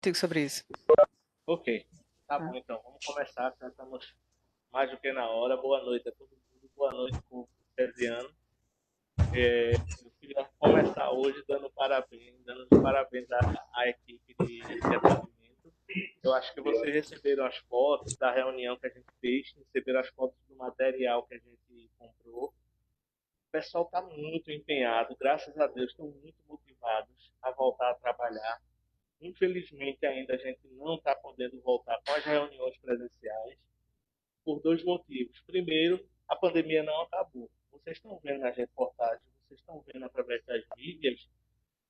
contigo sobre isso. Ok, tá Tá? bom então, vamos começar, já estamos mais do que na hora. Boa noite a todo mundo, boa noite, povo ano. Eu queria começar hoje dando os parabéns à equipe de atendimento. Eu acho que vocês receberam as fotos da reunião que a gente fez, receberam as fotos do material que a gente comprou. O pessoal está muito empenhado, graças a Deus, estão muito motivados a voltar a trabalhar. Infelizmente, ainda a gente não está podendo voltar com as reuniões presenciais por dois motivos. Primeiro, a pandemia não acabou. Vocês estão vendo nas reportagens, vocês estão vendo através das mídias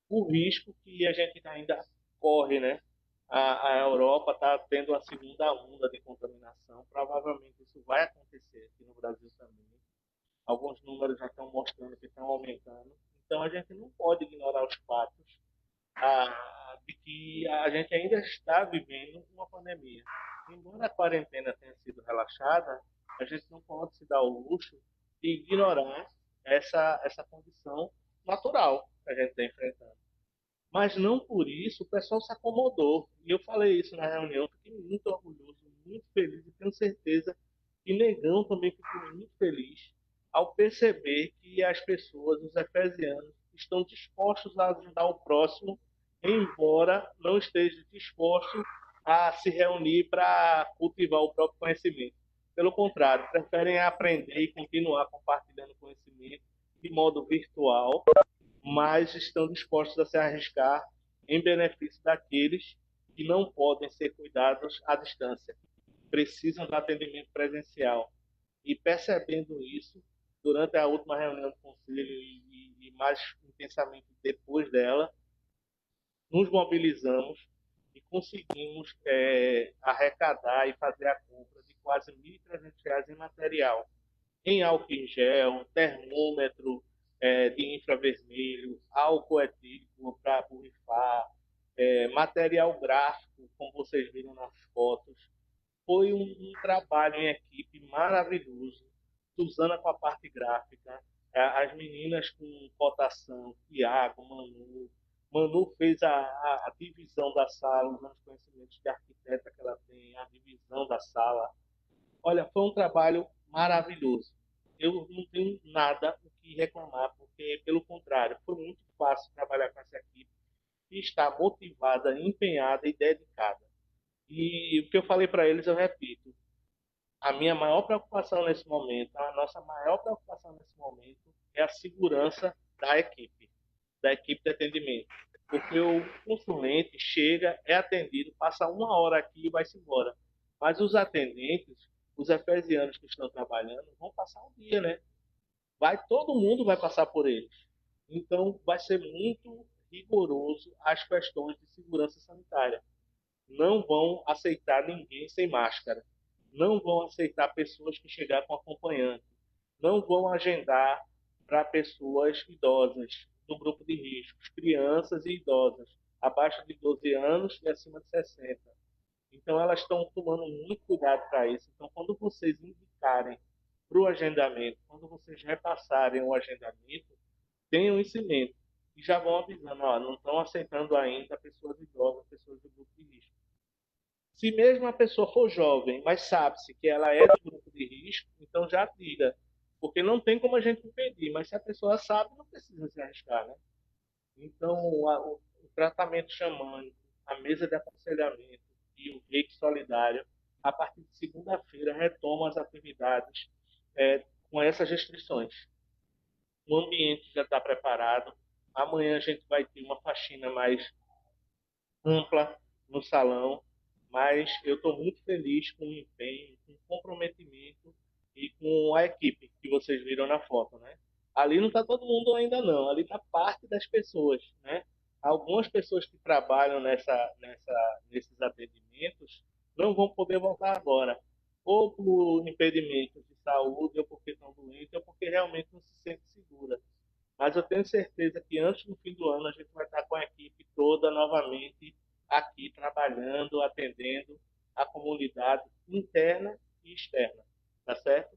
o risco que a gente ainda corre, né? A Europa está tendo a segunda onda de contaminação. Provavelmente isso vai acontecer aqui no Brasil também. Alguns números já estão mostrando que estão aumentando. Então a gente não pode ignorar os fatos de que a gente ainda está vivendo uma pandemia. Embora a quarentena tenha sido relaxada, a gente não pode se dar o luxo de ignorar essa condição natural que a gente está enfrentando. Mas não por isso o pessoal se acomodou. E eu falei isso na reunião, fiquei muito orgulhoso, muito feliz e tenho certeza que Negão também ficou muito feliz ao perceber que as pessoas, os efesianos, estão dispostos a ajudar o próximo, embora não estejam dispostos a se reunir para cultivar o próprio conhecimento. Pelo contrário, preferem aprender e continuar compartilhando conhecimento de modo virtual, mas estão dispostos a se arriscar em benefício daqueles que não podem ser cuidados à distância, precisam de atendimento presencial. E percebendo isso, durante a última reunião do conselho e mais intensamente depois dela, nos mobilizamos e conseguimos arrecadar e fazer a compra de quase R$ 1.300 em material, em álcool em gel, termômetro de infravermelho, álcool etílico para borrifar, material gráfico, como vocês viram nas fotos. Foi um trabalho em equipe maravilhoso. Suzana com a parte gráfica, as meninas com cotação, Tiago, Manu. Manu fez a divisão da sala, usando os conhecimentos de arquiteta que ela tem, a divisão da sala. Olha, foi um trabalho maravilhoso. Eu não tenho nada o que reclamar, porque, pelo contrário, foi muito fácil trabalhar com essa equipe que está motivada, empenhada e dedicada. E o que eu falei para eles, eu repito. A minha maior preocupação nesse momento, a nossa maior preocupação nesse momento é a segurança da equipe de atendimento. Porque o consulente chega, é atendido, passa uma hora aqui e vai-se embora. Mas os atendentes, os efesianos que estão trabalhando, vão passar um dia, né? Todo mundo vai passar por eles. Então, vai ser muito rigoroso as questões de segurança sanitária. Não vão aceitar ninguém sem máscara. Não vão aceitar pessoas que chegar com acompanhante. Não vão agendar para pessoas idosas do grupo de riscos, crianças e idosas, abaixo de 12 anos e acima de 60. Então, elas estão tomando muito cuidado para isso. Então, quando vocês indicarem para o agendamento, quando vocês repassarem o agendamento, tenham isso em mente. E já vão avisando, ó, não estão aceitando ainda pessoas idosas, pessoas do grupo de risco. Se mesmo a pessoa for jovem, mas sabe-se que ela é do grupo de risco, então já tira. Porque não tem como a gente impedir, mas se a pessoa sabe, não precisa se arriscar, né? Então, o tratamento xamânico, a mesa de aconselhamento e o reiki solidário, a partir de segunda-feira, retomam as atividades com essas restrições. O ambiente já está preparado. Amanhã a gente vai ter uma faxina mais ampla no salão, mas eu estou muito feliz com o empenho, com o comprometimento e com a equipe que vocês viram na foto, né? Ali não está todo mundo ainda não, ali está parte das pessoas, né? Algumas pessoas que trabalham nesses atendimentos não vão poder voltar agora, ou por impedimentos de saúde, ou porque estão doentes, ou porque realmente não se sente segura. Mas eu tenho certeza que antes do fim do ano a gente vai estar com a equipe toda novamente aqui trabalhando, atendendo a comunidade interna e externa, tá certo?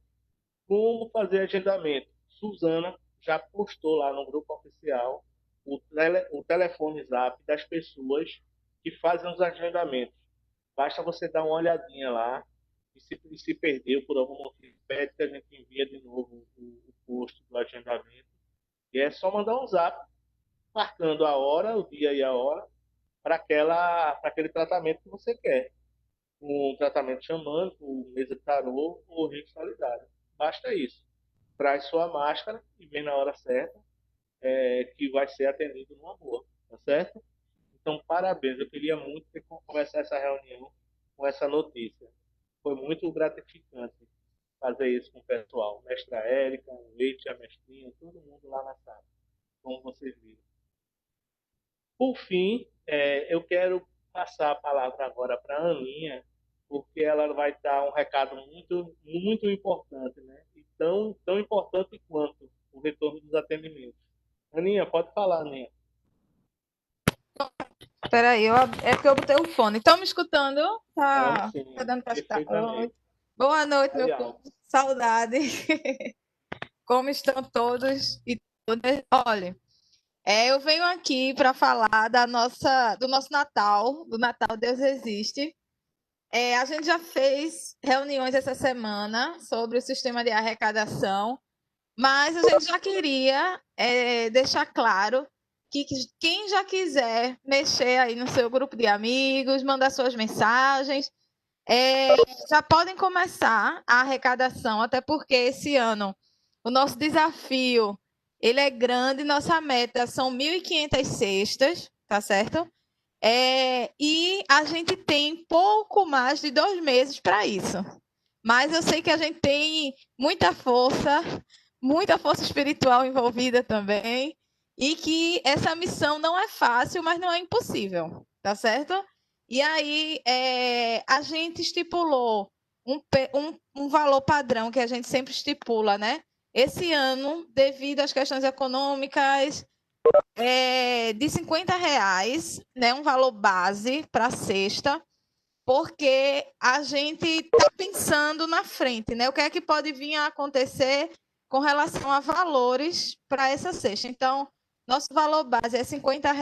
Como fazer agendamento? Suzana já postou lá no grupo oficial o telefone zap das pessoas que fazem os agendamentos. Basta você dar uma olhadinha lá e se perdeu por algum motivo, pede que a gente envia de novo o post do agendamento. E é só mandar um zap marcando a hora, o dia e a hora para aquele tratamento que você quer. Um tratamento xamânico, mesa de tarô ou rede solidária. Basta isso. Traz sua máscara e vem na hora certa, que vai ser atendido numa boa, tá certo? Então, parabéns. Eu queria muito ter começar essa reunião com essa notícia. Foi muito gratificante fazer isso com o pessoal. Mestra Érica, o Leite, a mestrinha, todo mundo lá na sala, como vocês viram. Por fim, eu quero passar a palavra agora para a Aninha, porque ela vai dar um recado muito, muito importante, né? E tão importante quanto o retorno dos atendimentos. Aninha, pode falar, Aninha. Peraí, é porque eu botei o fone. Estão me escutando? Estamos Tá sim, dando para escutar? Oi. perfeitamente. Boa noite, Aí, meu povo. Saudade. Como estão todos e todas? Olha, eu venho aqui para falar do nosso Natal, do Natal Deus Existe. A gente já fez reuniões essa semana sobre o sistema de arrecadação, mas a gente já queria deixar claro que quem já quiser mexer aí no seu grupo de amigos, mandar suas mensagens, já podem começar a arrecadação, até porque esse ano o nosso desafio ele é grande, nossa meta são 1.500 cestas, tá certo? E a gente tem pouco mais de 2 meses para isso. Mas eu sei que a gente tem muita força espiritual envolvida também, e que essa missão não é fácil, mas não é impossível, tá certo? E aí a gente estipulou um valor padrão que a gente sempre estipula, né? Esse ano, devido às questões econômicas, de R$ 50, né? Um valor base para a cesta, porque a gente está pensando na frente, né? O que é que pode vir a acontecer com relação a valores para essa cesta. Então, nosso valor base é R$ 50.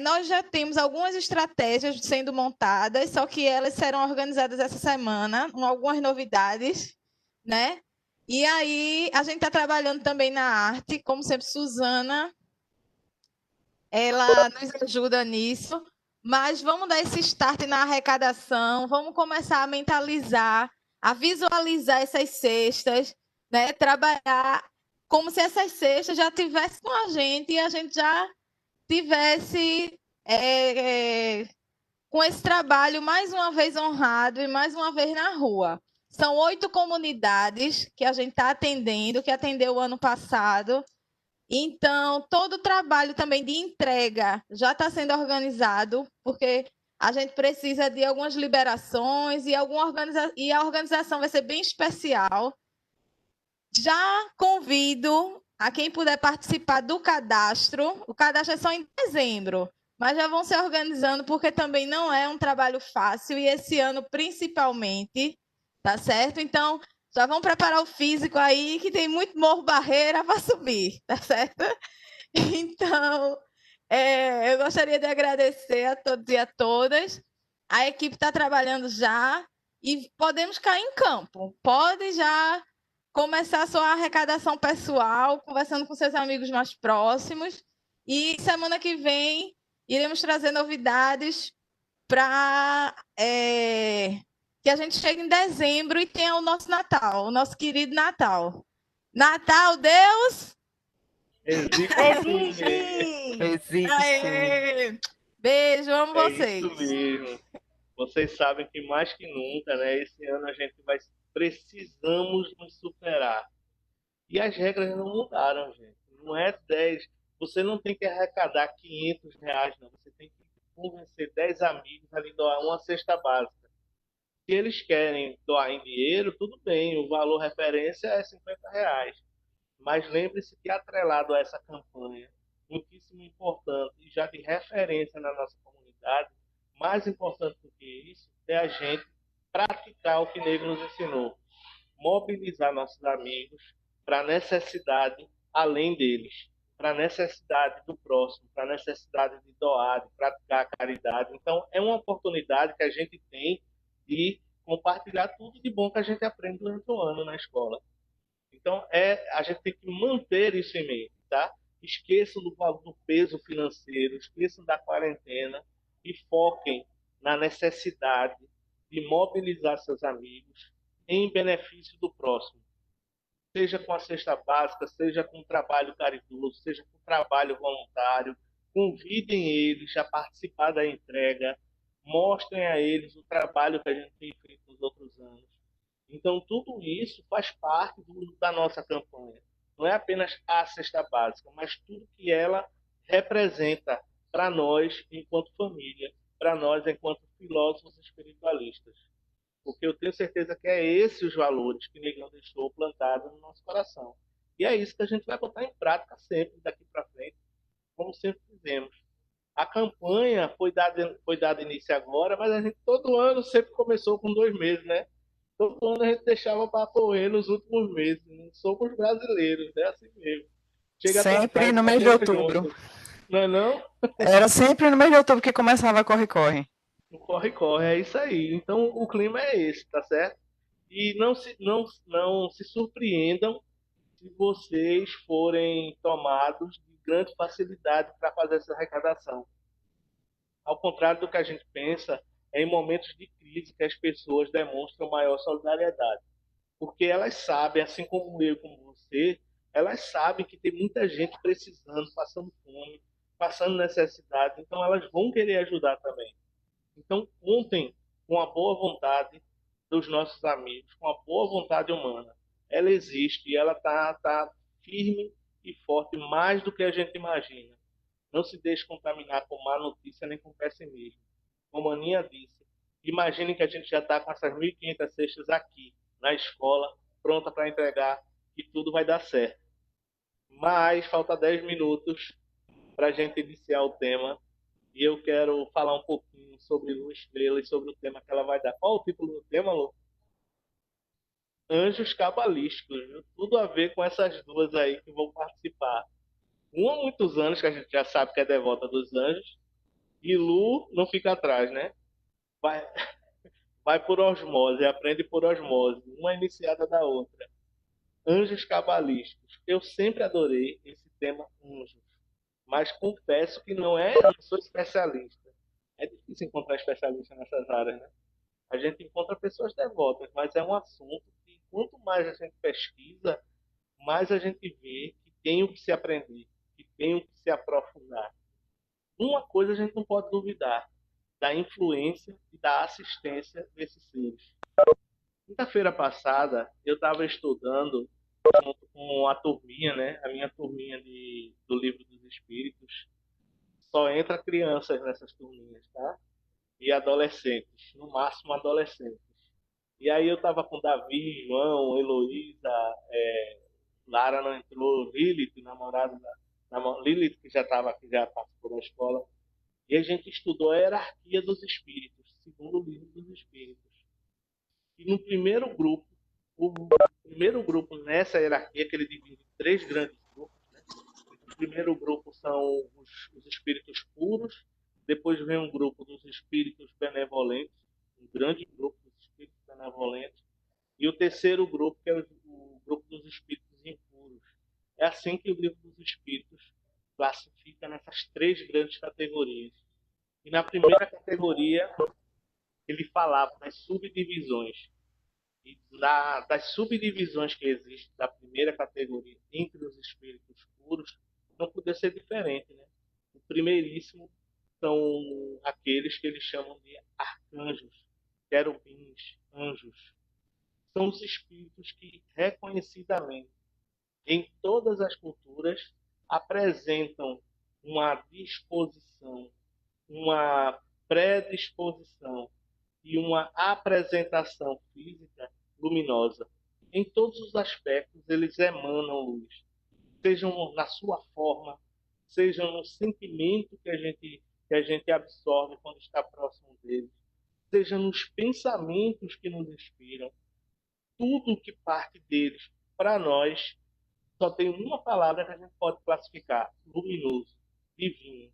Nós já temos algumas estratégias sendo montadas, só que elas serão organizadas essa semana, com algumas novidades, né? E aí, a gente está trabalhando também na arte, como sempre, Suzana, ela nos ajuda nisso, mas vamos dar esse start na arrecadação, vamos começar a mentalizar, a visualizar essas cestas, né? Trabalhar como se essas cestas já tivessem com a gente e a gente já tivesse com esse trabalho mais uma vez honrado e mais uma vez na rua. São 8 comunidades que a gente está atendendo, que atendeu o ano passado. Então, todo o trabalho também de entrega já está sendo organizado, porque a gente precisa de algumas liberações e a organização vai ser bem especial. Já convido a quem puder participar do cadastro. O cadastro é só em dezembro, mas já vão se organizando, porque também não é um trabalho fácil, e esse ano principalmente, tá certo? Então, já vão preparar o físico aí, que tem muito morro barreira para subir, tá certo? Então, eu gostaria de agradecer a todos e a todas. A equipe está trabalhando já e podemos cair em campo. Pode já começar a sua arrecadação pessoal, conversando com seus amigos mais próximos. E semana que vem iremos trazer novidades para que a gente chegue em dezembro e tenha o nosso Natal, o nosso querido Natal. Natal, Deus! Existe! Aê! Beijo, amo É isso vocês. mesmo. Vocês sabem que mais que nunca, né? Esse ano a gente vai precisamos nos superar. E as regras não mudaram, gente. Não é 10. Você não tem que arrecadar R$ 500, não. Você tem que convencer 10 amigos a lhe doar uma cesta básica. Se eles querem doar em dinheiro, tudo bem. O valor referência é R$ 50. Mas lembre-se que atrelado a essa campanha, muitíssimo importante e já de referência na nossa comunidade, mais importante do que isso é a gente praticar o que Nego nos ensinou. Mobilizar nossos amigos para a necessidade além deles, para a necessidade do próximo, para a necessidade de doar, de praticar a caridade. Então, é uma oportunidade que a gente tem de compartilhar tudo de bom que a gente aprende durante o ano na escola. Então, a gente tem que manter isso em mente, tá? Esqueçam do peso financeiro, esqueçam da quarentena e foquem na necessidade de mobilizar seus amigos em benefício do próximo. Seja com a cesta básica, seja com trabalho caridoso, seja com trabalho voluntário. Convidem eles a participar da entrega, mostrem a eles o trabalho que a gente tem feito nos outros anos. Então, tudo isso faz parte da nossa campanha. Não é apenas a cesta básica, mas tudo que ela representa para nós, enquanto família, para nós, enquanto filósofos espiritualistas. Porque eu tenho certeza que é esses os valores que Negão deixou plantado no nosso coração. E é isso que a gente vai botar em prática sempre, daqui para frente, como sempre fizemos. A campanha foi dada início agora, mas a gente todo ano sempre começou com 2 meses, né? Todo ano a gente deixava para correr nos últimos meses. Não somos brasileiros, é assim mesmo. Chega até Sempre perto, no mas mês de chega outubro. junto. Não é não? Era sempre no mês de outubro que começava a corre-corre. O corre-corre, é isso aí. Então o clima é esse, tá certo? E não se surpreendam se vocês forem tomados de grande facilidade para fazer essa arrecadação. Ao contrário do que a gente pensa, é em momentos de crise que as pessoas demonstram maior solidariedade. Porque elas sabem, assim como eu, como você, elas sabem que tem muita gente precisando, passando fome, passando necessidade, então elas vão querer ajudar também. Então, contem com a boa vontade dos nossos amigos, com a boa vontade humana. Ela existe e ela está firme e forte mais do que a gente imagina. Não se deixe contaminar com má notícia nem com pessimismo. Como a Aninha disse, imagine que a gente já está com essas 1.500 cestas aqui, na escola, pronta para entregar, e tudo vai dar certo. Mas falta 10 minutos para a gente iniciar o tema. E eu quero falar um pouquinho sobre Lua Estrela e sobre o tema que ela vai dar. Qual o título do tema, Lu? Anjos cabalísticos, viu? Tudo a ver com essas duas aí que vão participar. Há muitos anos que a gente já sabe que é devota dos anjos, e Lu não fica atrás, né? Vai, vai por osmose, aprende por osmose, uma iniciada da outra. Anjos cabalísticos. Eu sempre adorei esse tema anjos, mas confesso que não sou especialista. É difícil encontrar especialista nessas áreas, né? A gente encontra pessoas devotas, mas é um assunto que quanto mais a gente pesquisa, mais a gente vê que tem o que se aprender, que tem o que se aprofundar. Uma coisa a gente não pode duvidar, da influência e da assistência desses seres. Quinta-feira passada, eu estava estudando junto com a turminha, né? A minha turminha do Livro dos Espíritos. Só entra crianças nessas turminhas, tá? E adolescentes, no máximo adolescentes. E aí eu estava com Davi, João, Heloísa, Lara não entrou, Lilith, namorada Lilith, que já estava aqui, já participou da escola. E a gente estudou a hierarquia dos espíritos, segundo o Livro dos Espíritos. E no primeiro grupo nessa hierarquia, que ele divide em 3 grandes grupos, né? O primeiro grupo são os espíritos puros, depois vem um grupo dos espíritos benevolentes, um grande grupo dos espíritos benevolentes, e o terceiro grupo, que é o grupo dos espíritos impuros. É assim que o Livro dos Espíritos classifica nessas 3 grandes categorias. E na primeira categoria, ele falava das subdivisões. E das subdivisões que existem da primeira categoria entre os espíritos puros, não podia ser diferente, né? O primeiríssimo são aqueles que eles chamam de arcanjos, querubins, anjos. São os espíritos que, reconhecidamente, em todas as culturas, apresentam uma disposição, uma predisposição e uma apresentação física luminosa. Em todos os aspectos, eles emanam luz, sejam na sua forma, sejam no sentimento que a gente absorve quando está próximo deles, seja nos pensamentos que nos inspiram. Tudo que parte deles para nós só tem uma palavra que a gente pode classificar: luminoso, divino.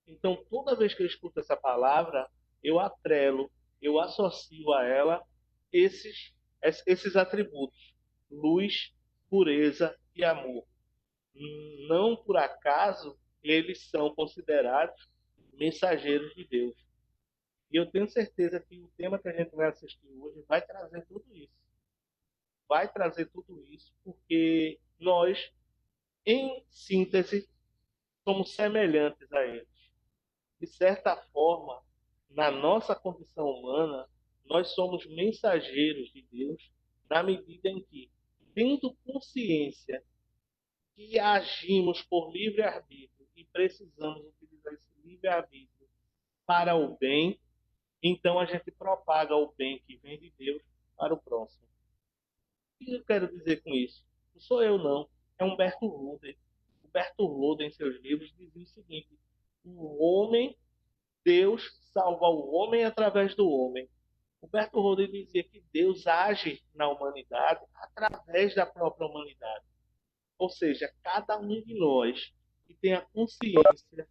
Então, toda vez que eu escuto essa palavra, eu atrelo, eu associo a ela esses atributos: luz, pureza e amor. Não por acaso eles são considerados mensageiros de Deus. E eu tenho certeza que o tema que a gente vai assistir hoje vai trazer tudo isso. Vai trazer tudo isso porque nós, em síntese, somos semelhantes a eles. De certa forma, na nossa condição humana, nós somos mensageiros de Deus na medida em que, tendo consciência que agimos por livre-arbítrio e precisamos utilizar esse livre-arbítrio para o bem, então a gente propaga o bem que vem de Deus para o próximo. O que eu quero dizer com isso? Não sou eu, não. É Humberto Loden. Humberto Loden, em seus livros, dizia o seguinte: o homem, Deus salva o homem através do homem. Humberto Loden dizia que Deus age na humanidade através da própria humanidade. Ou seja, cada um de nós que tem a consciência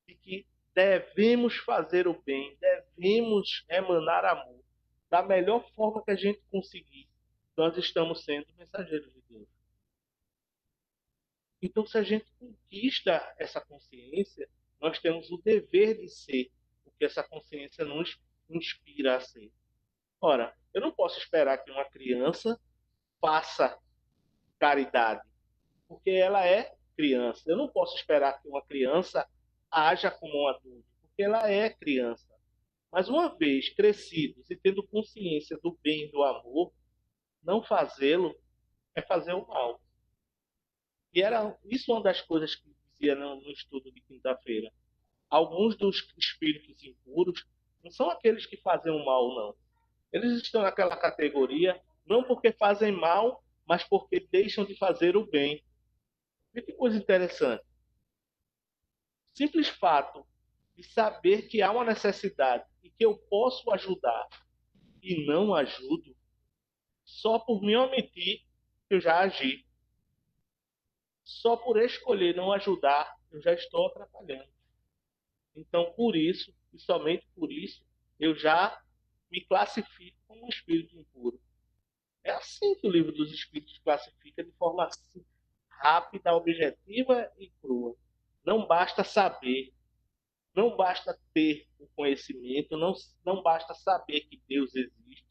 de que devemos fazer o bem, devemos emanar amor da melhor forma que a gente conseguir, nós estamos sendo mensageiros de Deus. Então, se a gente conquista essa consciência, nós temos o dever de ser o que essa consciência nos inspira a ser. Ora, eu não posso esperar que uma criança faça caridade, porque ela é criança. Eu não posso esperar que uma criança haja como um adulto, porque ela é criança. Mas uma vez crescidos e tendo consciência do bem e do amor, não fazê-lo é fazer o mal. E era isso uma das coisas que dizia no estudo de quinta-feira. Alguns dos espíritos impuros não são aqueles que fazem o mal, não. Eles estão naquela categoria não porque fazem mal, mas porque deixam de fazer o bem. E que coisa interessante. Simples fato de saber que há uma necessidade e que eu posso ajudar e não ajudo, só por me omitir, eu já agi. Só por escolher não ajudar, eu já estou atrapalhando. Então, por isso, e somente por isso, eu já me classifico como um espírito impuro. É assim que o livro dos Espíritos classifica de forma assim, rápida, objetiva e crua. Não basta saber, não basta ter o conhecimento, não basta saber que Deus existe,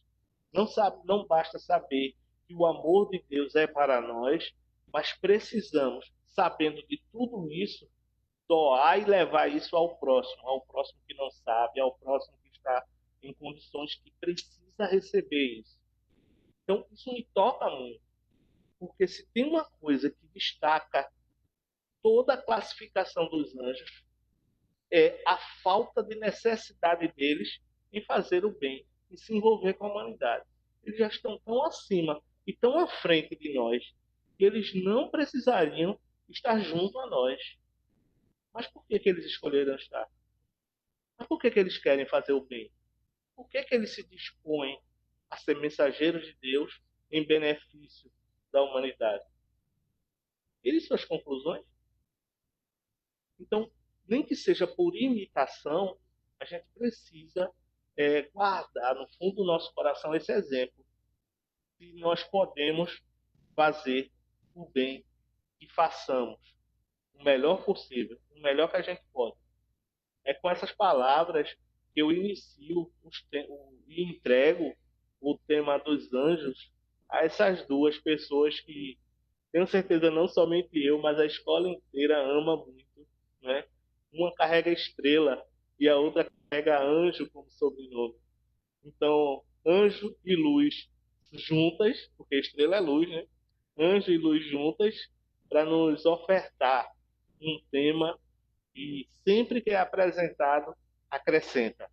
não basta saber que o amor de Deus é para nós, mas precisamos, sabendo de tudo isso, doar e levar isso ao próximo que não sabe, ao próximo que está em condições que precisa receber isso. Então, isso me toca muito, porque se tem uma coisa que destaca toda a classificação dos anjos, é a falta de necessidade deles em fazer o bem, em se envolver com a humanidade. Eles já estão tão acima e tão à frente de nós que eles não precisariam estar junto a nós. Mas por que eles escolheram estar? Mas por que eles querem fazer o bem? Por que eles se dispõem a ser mensageiros de Deus em benefício da humanidade? Tire suas conclusões. Então, nem que seja por imitação, a gente precisa guardar no fundo do nosso coração esse exemplo. Se nós podemos fazer o bem e façamos o melhor possível, o melhor que a gente pode. É com essas palavras que eu inicio e entrego o tema dos anjos a essas duas pessoas que, tenho certeza, não somente eu, mas a escola inteira ama muito, né? Uma carrega estrela e a outra carrega anjo como sobrenome. Então, anjo e luz juntas, porque estrela é luz, né? Anjo e luz juntas para nos ofertar um tema que sempre que é apresentado acrescenta,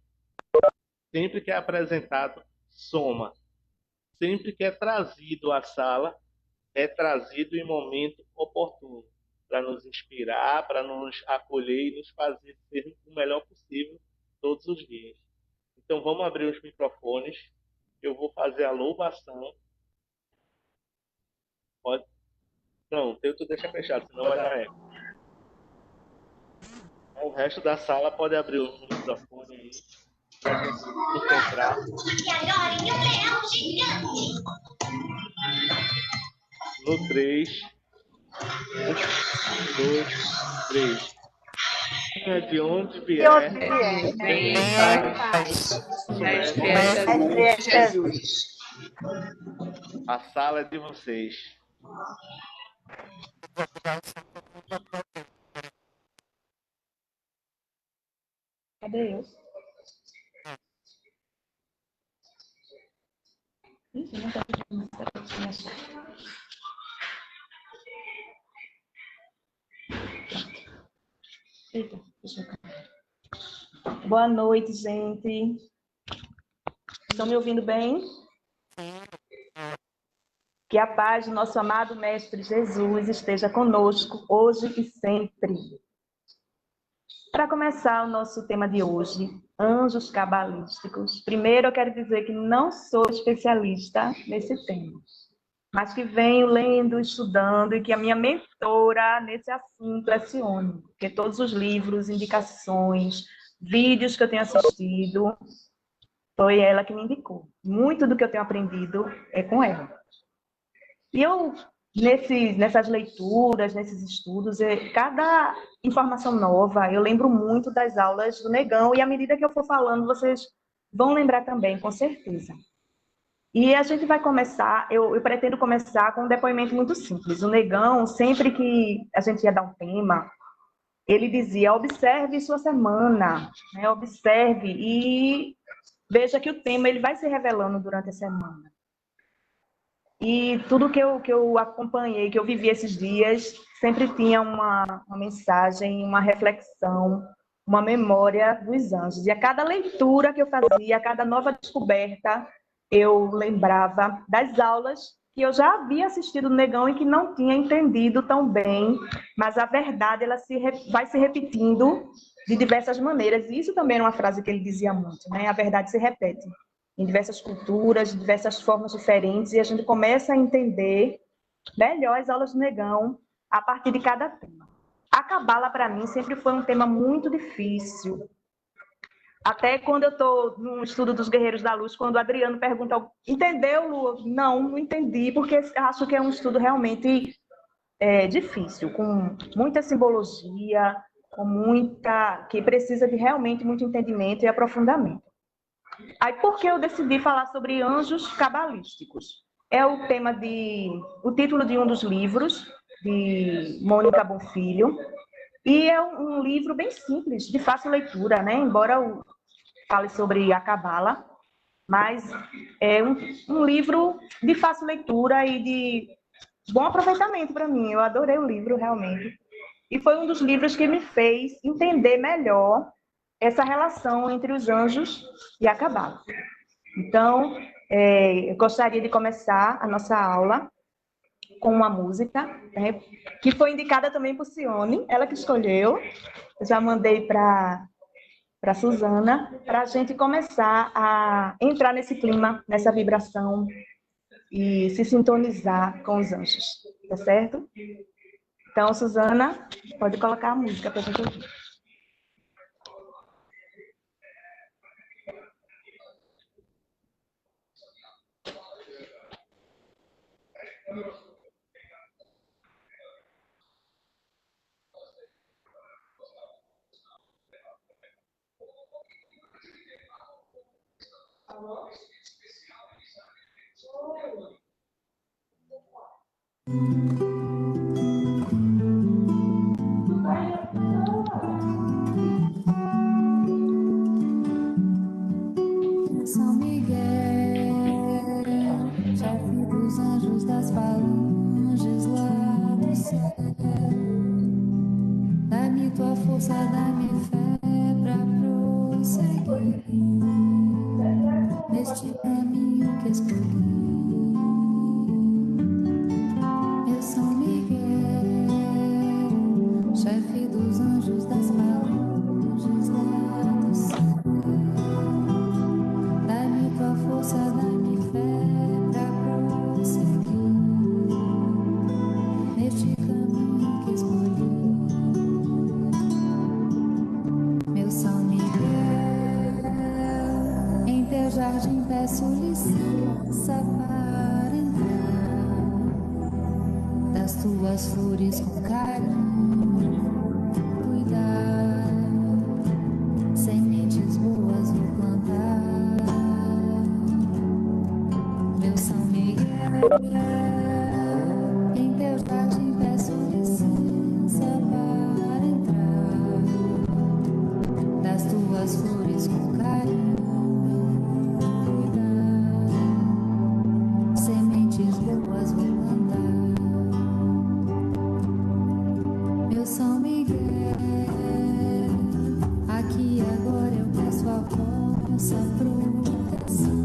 sempre que é apresentado soma, sempre que é trazido à sala é trazido em momento oportuno, para nos inspirar, para nos acolher e nos fazer ser o melhor possível todos os dias. Então vamos abrir os microfones, eu vou fazer a louvação. Pode? Não, o teu tu deixa fechado, senão vai dar eco. O resto da sala pode abrir o microfone aí pra gente concentrar. No 3, 1, 2, 3. De onde vier, Vem em paz. Mestre é Jesus. a sala é de vocês. Cadê eu? Ih, não tá pedindo mais. Eita, deixa eu... Boa noite, gente. Estão me ouvindo bem? Que a paz do nosso amado Mestre Jesus esteja conosco hoje e sempre. Para começar o nosso tema de hoje, anjos cabalísticos, primeiro eu quero dizer que não sou especialista nesse tema, mas que venho lendo, estudando e que a minha mentora nesse assunto é Sione, porque todos os livros, indicações, vídeos que eu tenho assistido, foi ela que me indicou. Muito do que eu tenho aprendido é com ela. E eu, nessas leituras, nesses estudos, cada informação nova, eu lembro muito das aulas do Negão, e à medida que eu for falando, vocês vão lembrar também, com certeza. E a gente vai começar, eu pretendo começar com um depoimento muito simples. O Negão, sempre que a gente ia dar um tema, ele dizia, observe sua semana, né? Observe e veja que o tema ele vai se revelando durante a semana. E tudo que eu acompanhei, que eu vivi esses dias, sempre tinha uma mensagem, uma reflexão, uma memória dos anjos. E a cada leitura que eu fazia, a cada nova descoberta, eu lembrava das aulas que eu já havia assistido no Negão e que não tinha entendido tão bem, mas a verdade ela vai se repetindo de diversas maneiras. E isso também era uma frase que ele dizia muito, né? A verdade se repete em diversas culturas, de diversas formas diferentes, e a gente começa a entender melhor as aulas do Negão a partir de cada tema. A Cabala, para mim, sempre foi um tema muito difícil. Até quando eu estou no estudo dos Guerreiros da Luz, quando o Adriano pergunta, entendeu, Lu? Não entendi, porque acho que é um estudo realmente difícil, com muita simbologia, que precisa de realmente muito entendimento e aprofundamento. Aí, por que eu decidi falar sobre anjos cabalísticos? É o título de um dos livros, de Mônica Bonfilho, e é um livro bem simples, de fácil leitura, né? Embora eu fale sobre a Cabala, mas é um livro de fácil leitura e de bom aproveitamento para mim. Eu adorei o livro, realmente. E foi um dos livros que me fez entender melhor essa relação entre os anjos e a Cabala. Então, eu gostaria de começar a nossa aula com uma música, né, que foi indicada também por Sione, ela que escolheu. Eu já mandei para Suzana, para a gente começar a entrar nesse clima, nessa vibração e se sintonizar com os anjos, tá certo? Então, Suzana, pode colocar a música para a gente ouvir. São Miguel, chefe dos anjos das falanges lá do céu, dá-me tua força, dá-me fé pra prosseguir neste caminho que escolhi. Eu São Miguel, chefe dos anjos das falanges lá do céu, dá-me tua força, dá-me fé pra prosseguir neste jardim peço licença para entrar, das tuas flores com carinho cuidar, sementes boas vou plantar, meu São Miguel, em teu jardim peço licença para entrar, das tuas flores com carinho cuidar, sementes boas vou plantar, meu São Miguel, aqui agora eu peço a vossa proteção,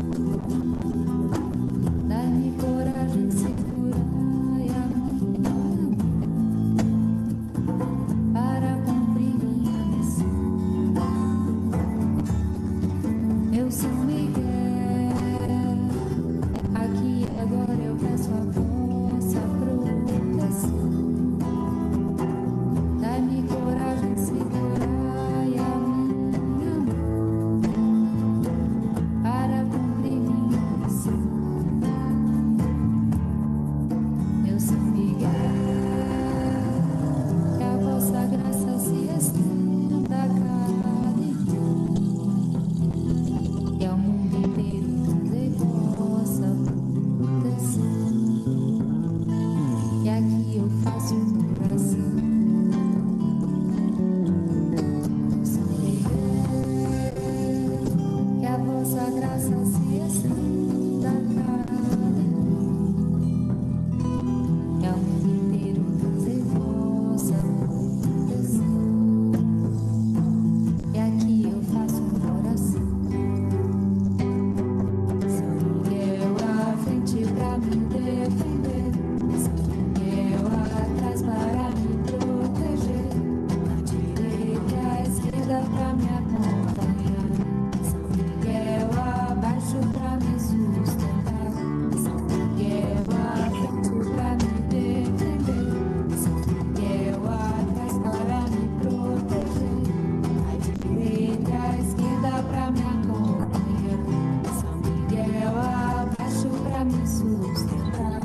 dai-me coragem, segurai a minha mão para cumprir minha missão. Eu São Miguel, aqui agora eu peço a vossa proteção, dai-me coragem, segurai a minha mão para cumprir minha missão. Meu São Miguel, que a vossa graça se estenda a cada irmão, e ao mundo inteiro trazei vossa proteção. E aqui eu faço uma oração. Meu São Miguel, que a vossa graça se estenda a cada irmão, e ao mundo inteiro trazei vossa proteção. E aqui eu faço uma oração. São Miguel à frente pra me defender, São Miguel atrás para me proteger, à direita e à esquerda pra me acompanhar, São Miguel abaixo pra me sustentar, São Miguel à frente pra me defender, São Miguel atrás para me proteger, à direita e à esquerda pra me acompanhar, São Miguel abaixo pra me sustentar,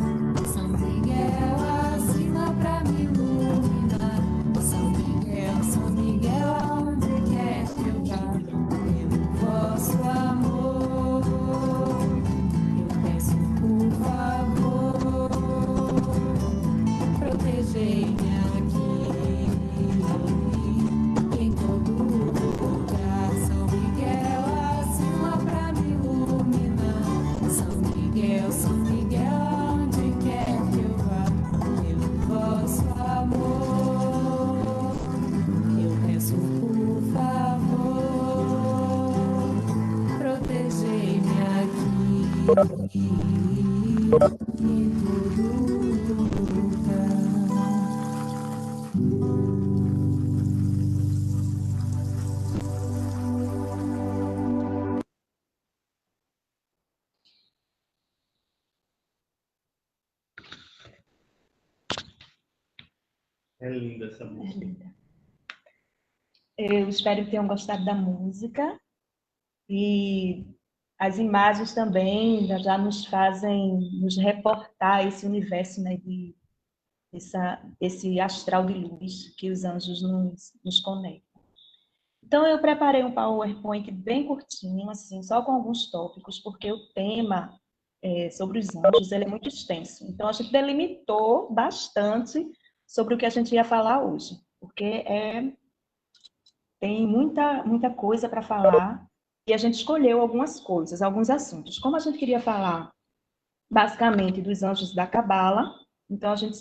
São Miguel acima pra me iluminar, São Miguel, aonde quer que eu vá, pelo vosso amor, eu peço por favor, protegei-me aqui, em todo lugar, São Miguel acima pra me iluminar, São Miguel, aonde quer que eu vá, pelo vosso amor, eu peço por favor, protegei-me aqui, em todo lugar. É linda essa música. Eu espero que tenham gostado da música e as imagens também já nos fazem nos reportar esse universo, né, esse astral de luz que os anjos nos conectam. Então, eu preparei um PowerPoint bem curtinho, assim, só com alguns tópicos, porque o tema sobre os anjos ele é muito extenso. Então, a gente delimitou bastante sobre o que a gente ia falar hoje, porque tem muita coisa para falar, e a gente escolheu algumas coisas, alguns assuntos. Como a gente queria falar, basicamente, dos anjos da Cabala, então a gente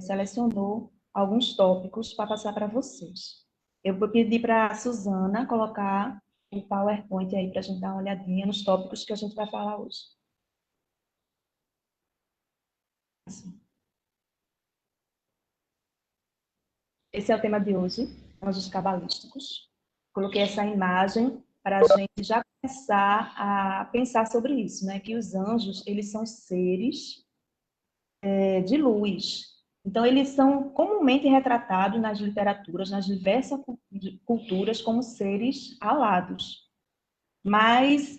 selecionou alguns tópicos para passar para vocês. Eu vou pedir para a Suzana colocar o PowerPoint aí para a gente dar uma olhadinha nos tópicos que a gente vai falar hoje. Esse é o tema de hoje, anjos cabalísticos. Coloquei essa imagem para a gente já começar a pensar sobre isso, né? Que os anjos, eles são seres de luz. Então, eles são comumente retratados nas literaturas, nas diversas culturas, como seres alados. Mas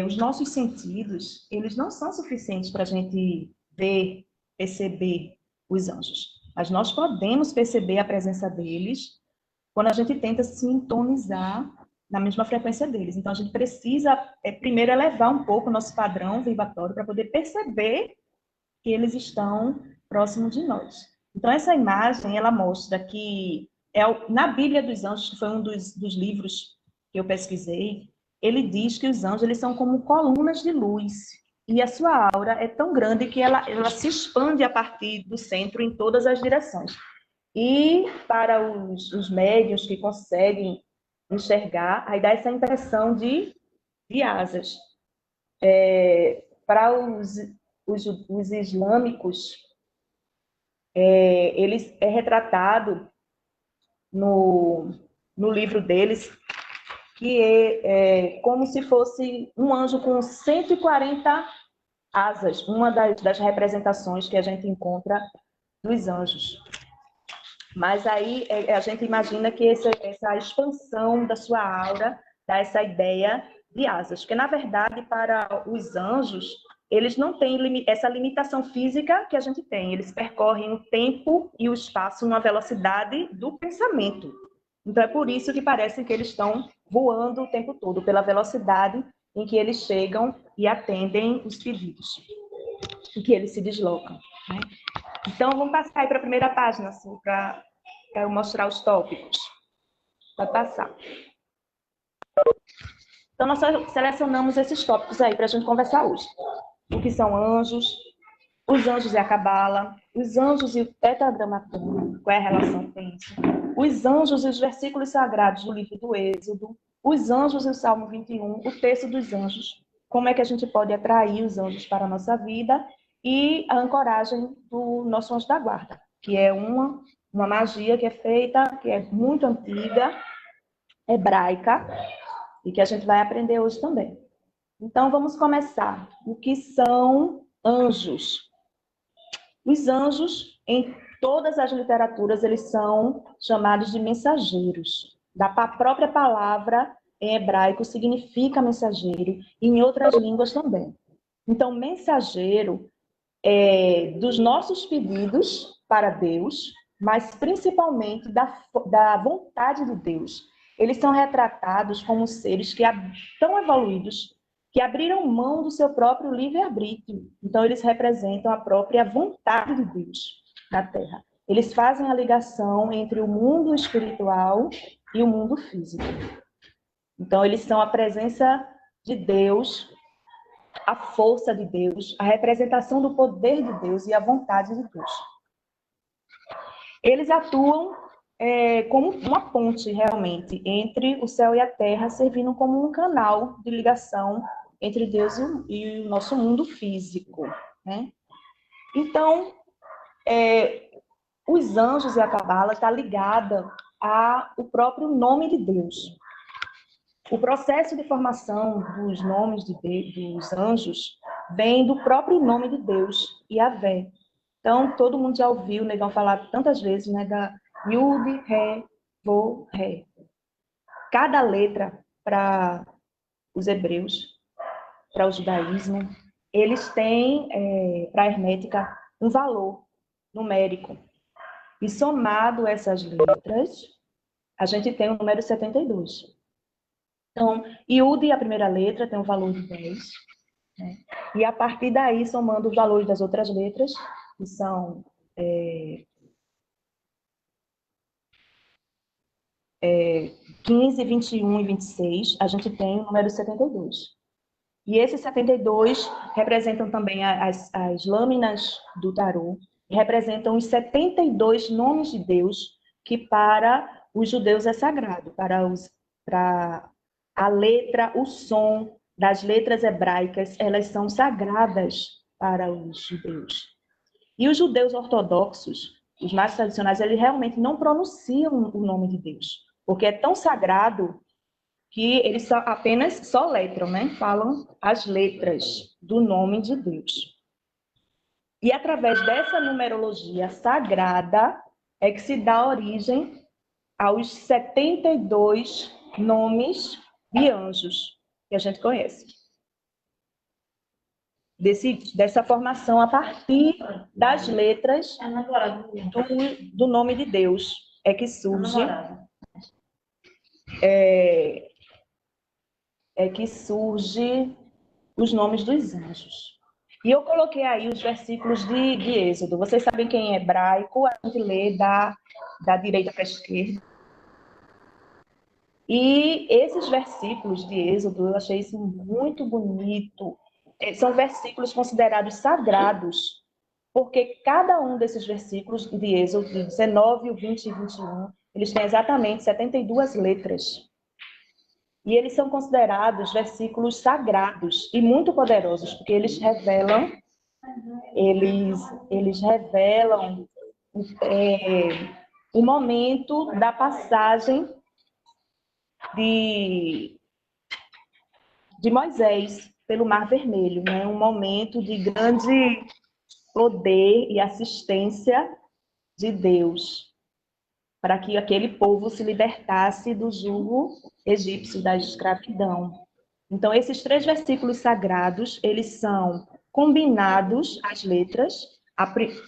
os nossos sentidos, eles não são suficientes para a gente ver, perceber os anjos. Mas nós podemos perceber a presença deles quando a gente tenta sintonizar na mesma frequência deles. Então, a gente precisa, primeiro, elevar um pouco o nosso padrão vibratório para poder perceber que eles estão próximos de nós. Então, essa imagem, ela mostra que, na Bíblia dos Anjos, que foi um dos livros que eu pesquisei, ele diz que os anjos eles são como colunas de luz, e a sua aura é tão grande que ela se expande a partir do centro em todas as direções. E para os médiuns que conseguem enxergar, aí dá essa impressão de asas. Para os islâmicos, eles é retratado no livro deles que é como se fosse um anjo com 140 asas, uma das representações que a gente encontra dos anjos. Mas aí a gente imagina que essa expansão da sua aura dá essa ideia de asas, porque na verdade para os anjos eles não têm essa limitação física que a gente tem, eles percorrem o tempo e o espaço numa velocidade do pensamento. Então é por isso que parece que eles estão voando o tempo todo, pela velocidade em que eles chegam e atendem os pedidos, em que eles se deslocam, né? Então, vamos passar aí para a primeira página, assim, para eu mostrar os tópicos. Pode passar. Então, nós selecionamos esses tópicos aí para a gente conversar hoje. O que são anjos, os anjos e a cabala, os anjos e o tetragrama atômico, qual é a relação que tem isso? Os anjos e os versículos sagrados do livro do Êxodo, os anjos e o Salmo 21, o texto dos anjos, como é que a gente pode atrair os anjos para a nossa vida, e a ancoragem do nosso anjo da guarda, que é uma magia que é feita, que é muito antiga, hebraica, e que a gente vai aprender hoje também. Então, vamos começar. O que são anjos? Os anjos, em todas as literaturas, eles são chamados de mensageiros. Da própria palavra em hebraico significa mensageiro, e em outras línguas também. Então, mensageiro dos nossos pedidos para Deus, mas principalmente da vontade de Deus. Eles são retratados como seres que tão evoluídos, que abriram mão do seu próprio livre-arbítrio. Então, eles representam a própria vontade de Deus na Terra. Eles fazem a ligação entre o mundo espiritual e o mundo físico. Então, eles são a presença de Deus, a força de Deus, a representação do poder de Deus e a vontade de Deus. Eles atuam como uma ponte, realmente, entre o céu e a terra, servindo como um canal de ligação entre Deus e o nosso mundo físico, né? Então, os anjos e a cabala está ligada ao próprio nome de Deus. O processo de formação dos nomes dos anjos vem do próprio nome de Deus, Yahvé. Então, todo mundo já ouviu o Negão falar tantas vezes, né, da Yud, Ré, Vô, Ré. Cada letra para os hebreus, para o judaísmo, eles têm, para a hermética, um valor numérico. E somado essas letras, a gente tem o número 72. Então, Yud, a primeira letra, tem um valor de 10. Né? E a partir daí, somando os valores das outras letras, que são 15, 21 e 26, a gente tem o número 72. E esses 72 representam também as lâminas do tarô, representam os 72 nomes de Deus, que para os judeus é sagrado, para a letra, o som das letras hebraicas, elas são sagradas para os judeus. E os judeus ortodoxos, os mais tradicionais, eles realmente não pronunciam o nome de Deus, porque é tão sagrado que eles apenas soletram, né? Falam as letras do nome de Deus. E através dessa numerologia sagrada é que se dá origem aos 72 nomes de anjos que a gente conhece. dessa formação a partir das letras do nome de Deus. É que surge os nomes dos anjos. E eu coloquei aí os versículos de Êxodo. Vocês sabem que em hebraico a gente lê da direita para a esquerda. E esses versículos de Êxodo, eu achei isso muito bonito. São versículos considerados sagrados, porque cada um desses versículos de Êxodo, de 19, 20 e 21, eles têm exatamente 72 letras. E eles são considerados versículos sagrados e muito poderosos, porque eles revelam o momento da passagem de Moisés pelo Mar Vermelho, né? Um momento de grande poder e assistência de Deus para que aquele povo se libertasse do jugo egípcio, da escravidão. Então, esses 3 versículos sagrados, eles são combinados, as letras,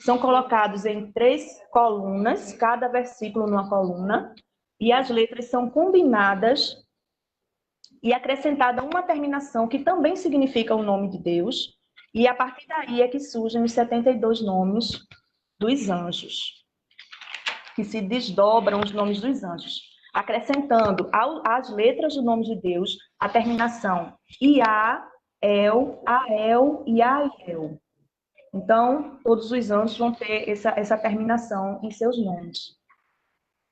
são colocados em 3 colunas, cada versículo numa coluna, e as letras são combinadas e acrescentada uma terminação que também significa o nome de Deus, e a partir daí é que surgem os 72 nomes dos anjos, que se desdobram os nomes dos anjos, acrescentando às letras do nome de Deus a terminação Iá, El, Ael e Aiel. Então, todos os anjos vão ter essa terminação em seus nomes,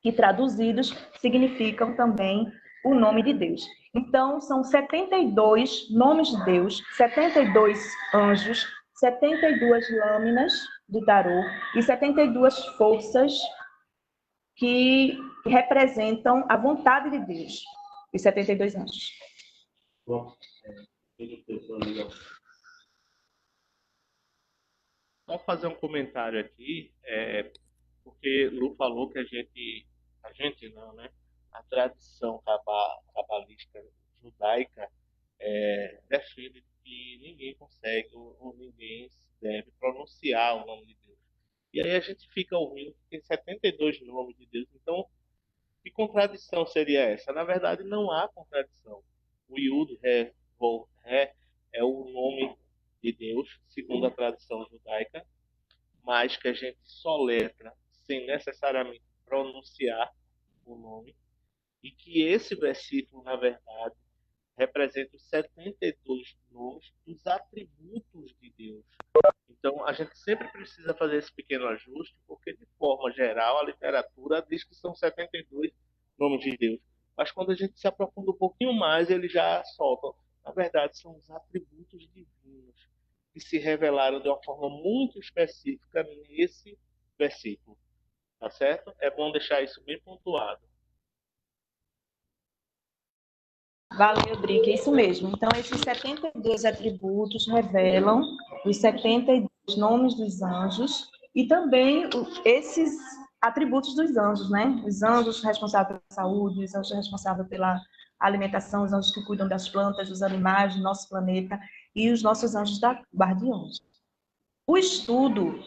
que traduzidos significam também o nome de Deus. Então, são 72 nomes de Deus, 72 anjos, 72 lâminas do tarô e 72 forças que representam a vontade de Deus, os 72 anjos. Só fazer um comentário aqui, porque Lu falou que a gente não, né? A tradição cabalística judaica defende que ninguém consegue ou ninguém deve pronunciar o nome de Deus. E aí a gente fica ouvindo que tem 72 nomes de Deus. Então, que contradição seria essa? Na verdade, não há contradição. O Yud, Ré, Vov, Ré é o nome de Deus, segundo a tradição judaica, mas que a gente soletra sem necessariamente pronunciar o nome, e que esse versículo, na verdade, representa os 72 nomes dos atributos de Deus. Então, a gente sempre precisa fazer esse pequeno ajuste, porque, de forma geral, a literatura diz que são 72 nomes de Deus. Mas quando a gente se aprofunda um pouquinho mais, ele já solta. Na verdade, são os atributos divinos que se revelaram de uma forma muito específica nesse versículo. Tá certo? É bom deixar isso bem pontuado. Valeu, Drica, é isso mesmo. Então, esses 72 atributos revelam os 72 nomes dos anjos e também esses atributos dos anjos, né? Os anjos responsáveis pela saúde, os anjos responsáveis pela alimentação, os anjos que cuidam das plantas, dos animais, do nosso planeta e os nossos anjos guardiões. O estudo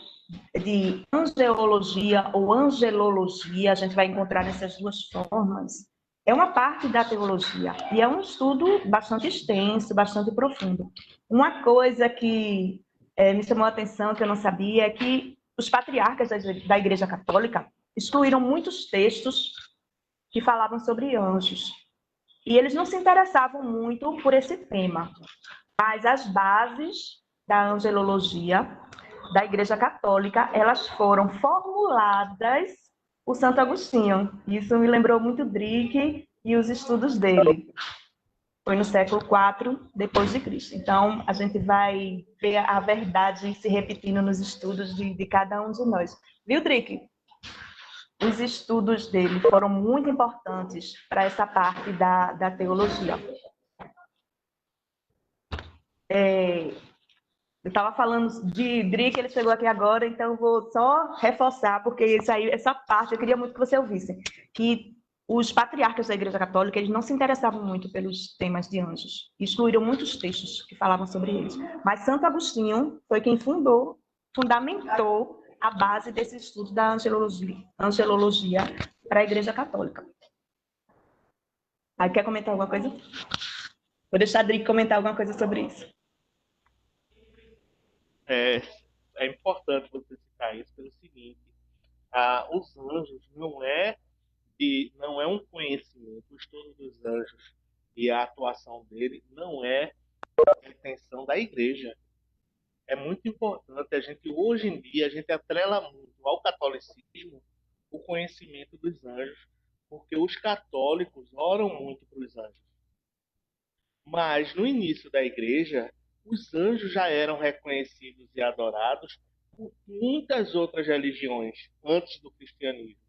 de angelologia ou angelologia, a gente vai encontrar nessas 2 formas, é uma parte da teologia e é um estudo bastante extenso, bastante profundo. Uma coisa que me chamou a atenção, que eu não sabia, é que os patriarcas da Igreja Católica excluíram muitos textos que falavam sobre anjos. E eles não se interessavam muito por esse tema. Mas as bases da angelologia da Igreja Católica, elas foram formuladas por Santo Agostinho. Isso me lembrou muito Drique e os estudos dele. Foi no século IV depois de Cristo. Então, a gente vai ver a verdade se repetindo nos estudos de cada um de nós. Viu, Drique? Os estudos dele foram muito importantes para essa parte da teologia. Eu estava falando de Drique, ele chegou aqui agora, então eu vou só reforçar, porque essa parte eu queria muito que você ouvisse. Que os patriarcas da Igreja Católica, eles não se interessavam muito pelos temas de anjos, excluíram muitos textos que falavam sobre eles. Mas Santo Agostinho foi quem fundamentou a base desse estudo da angelologia para a Igreja Católica. Aí, quer comentar alguma coisa? Vou deixar a Adri comentar alguma coisa sobre isso. É importante você citar isso pelo seguinte: os anjos não é um conhecimento, o estudo dos anjos e a atuação dele não é a intenção da igreja. É muito importante, hoje em dia, a gente atrela muito ao catolicismo o conhecimento dos anjos, porque os católicos oram muito para os anjos. Mas, no início da igreja, os anjos já eram reconhecidos e adorados por muitas outras religiões antes do cristianismo.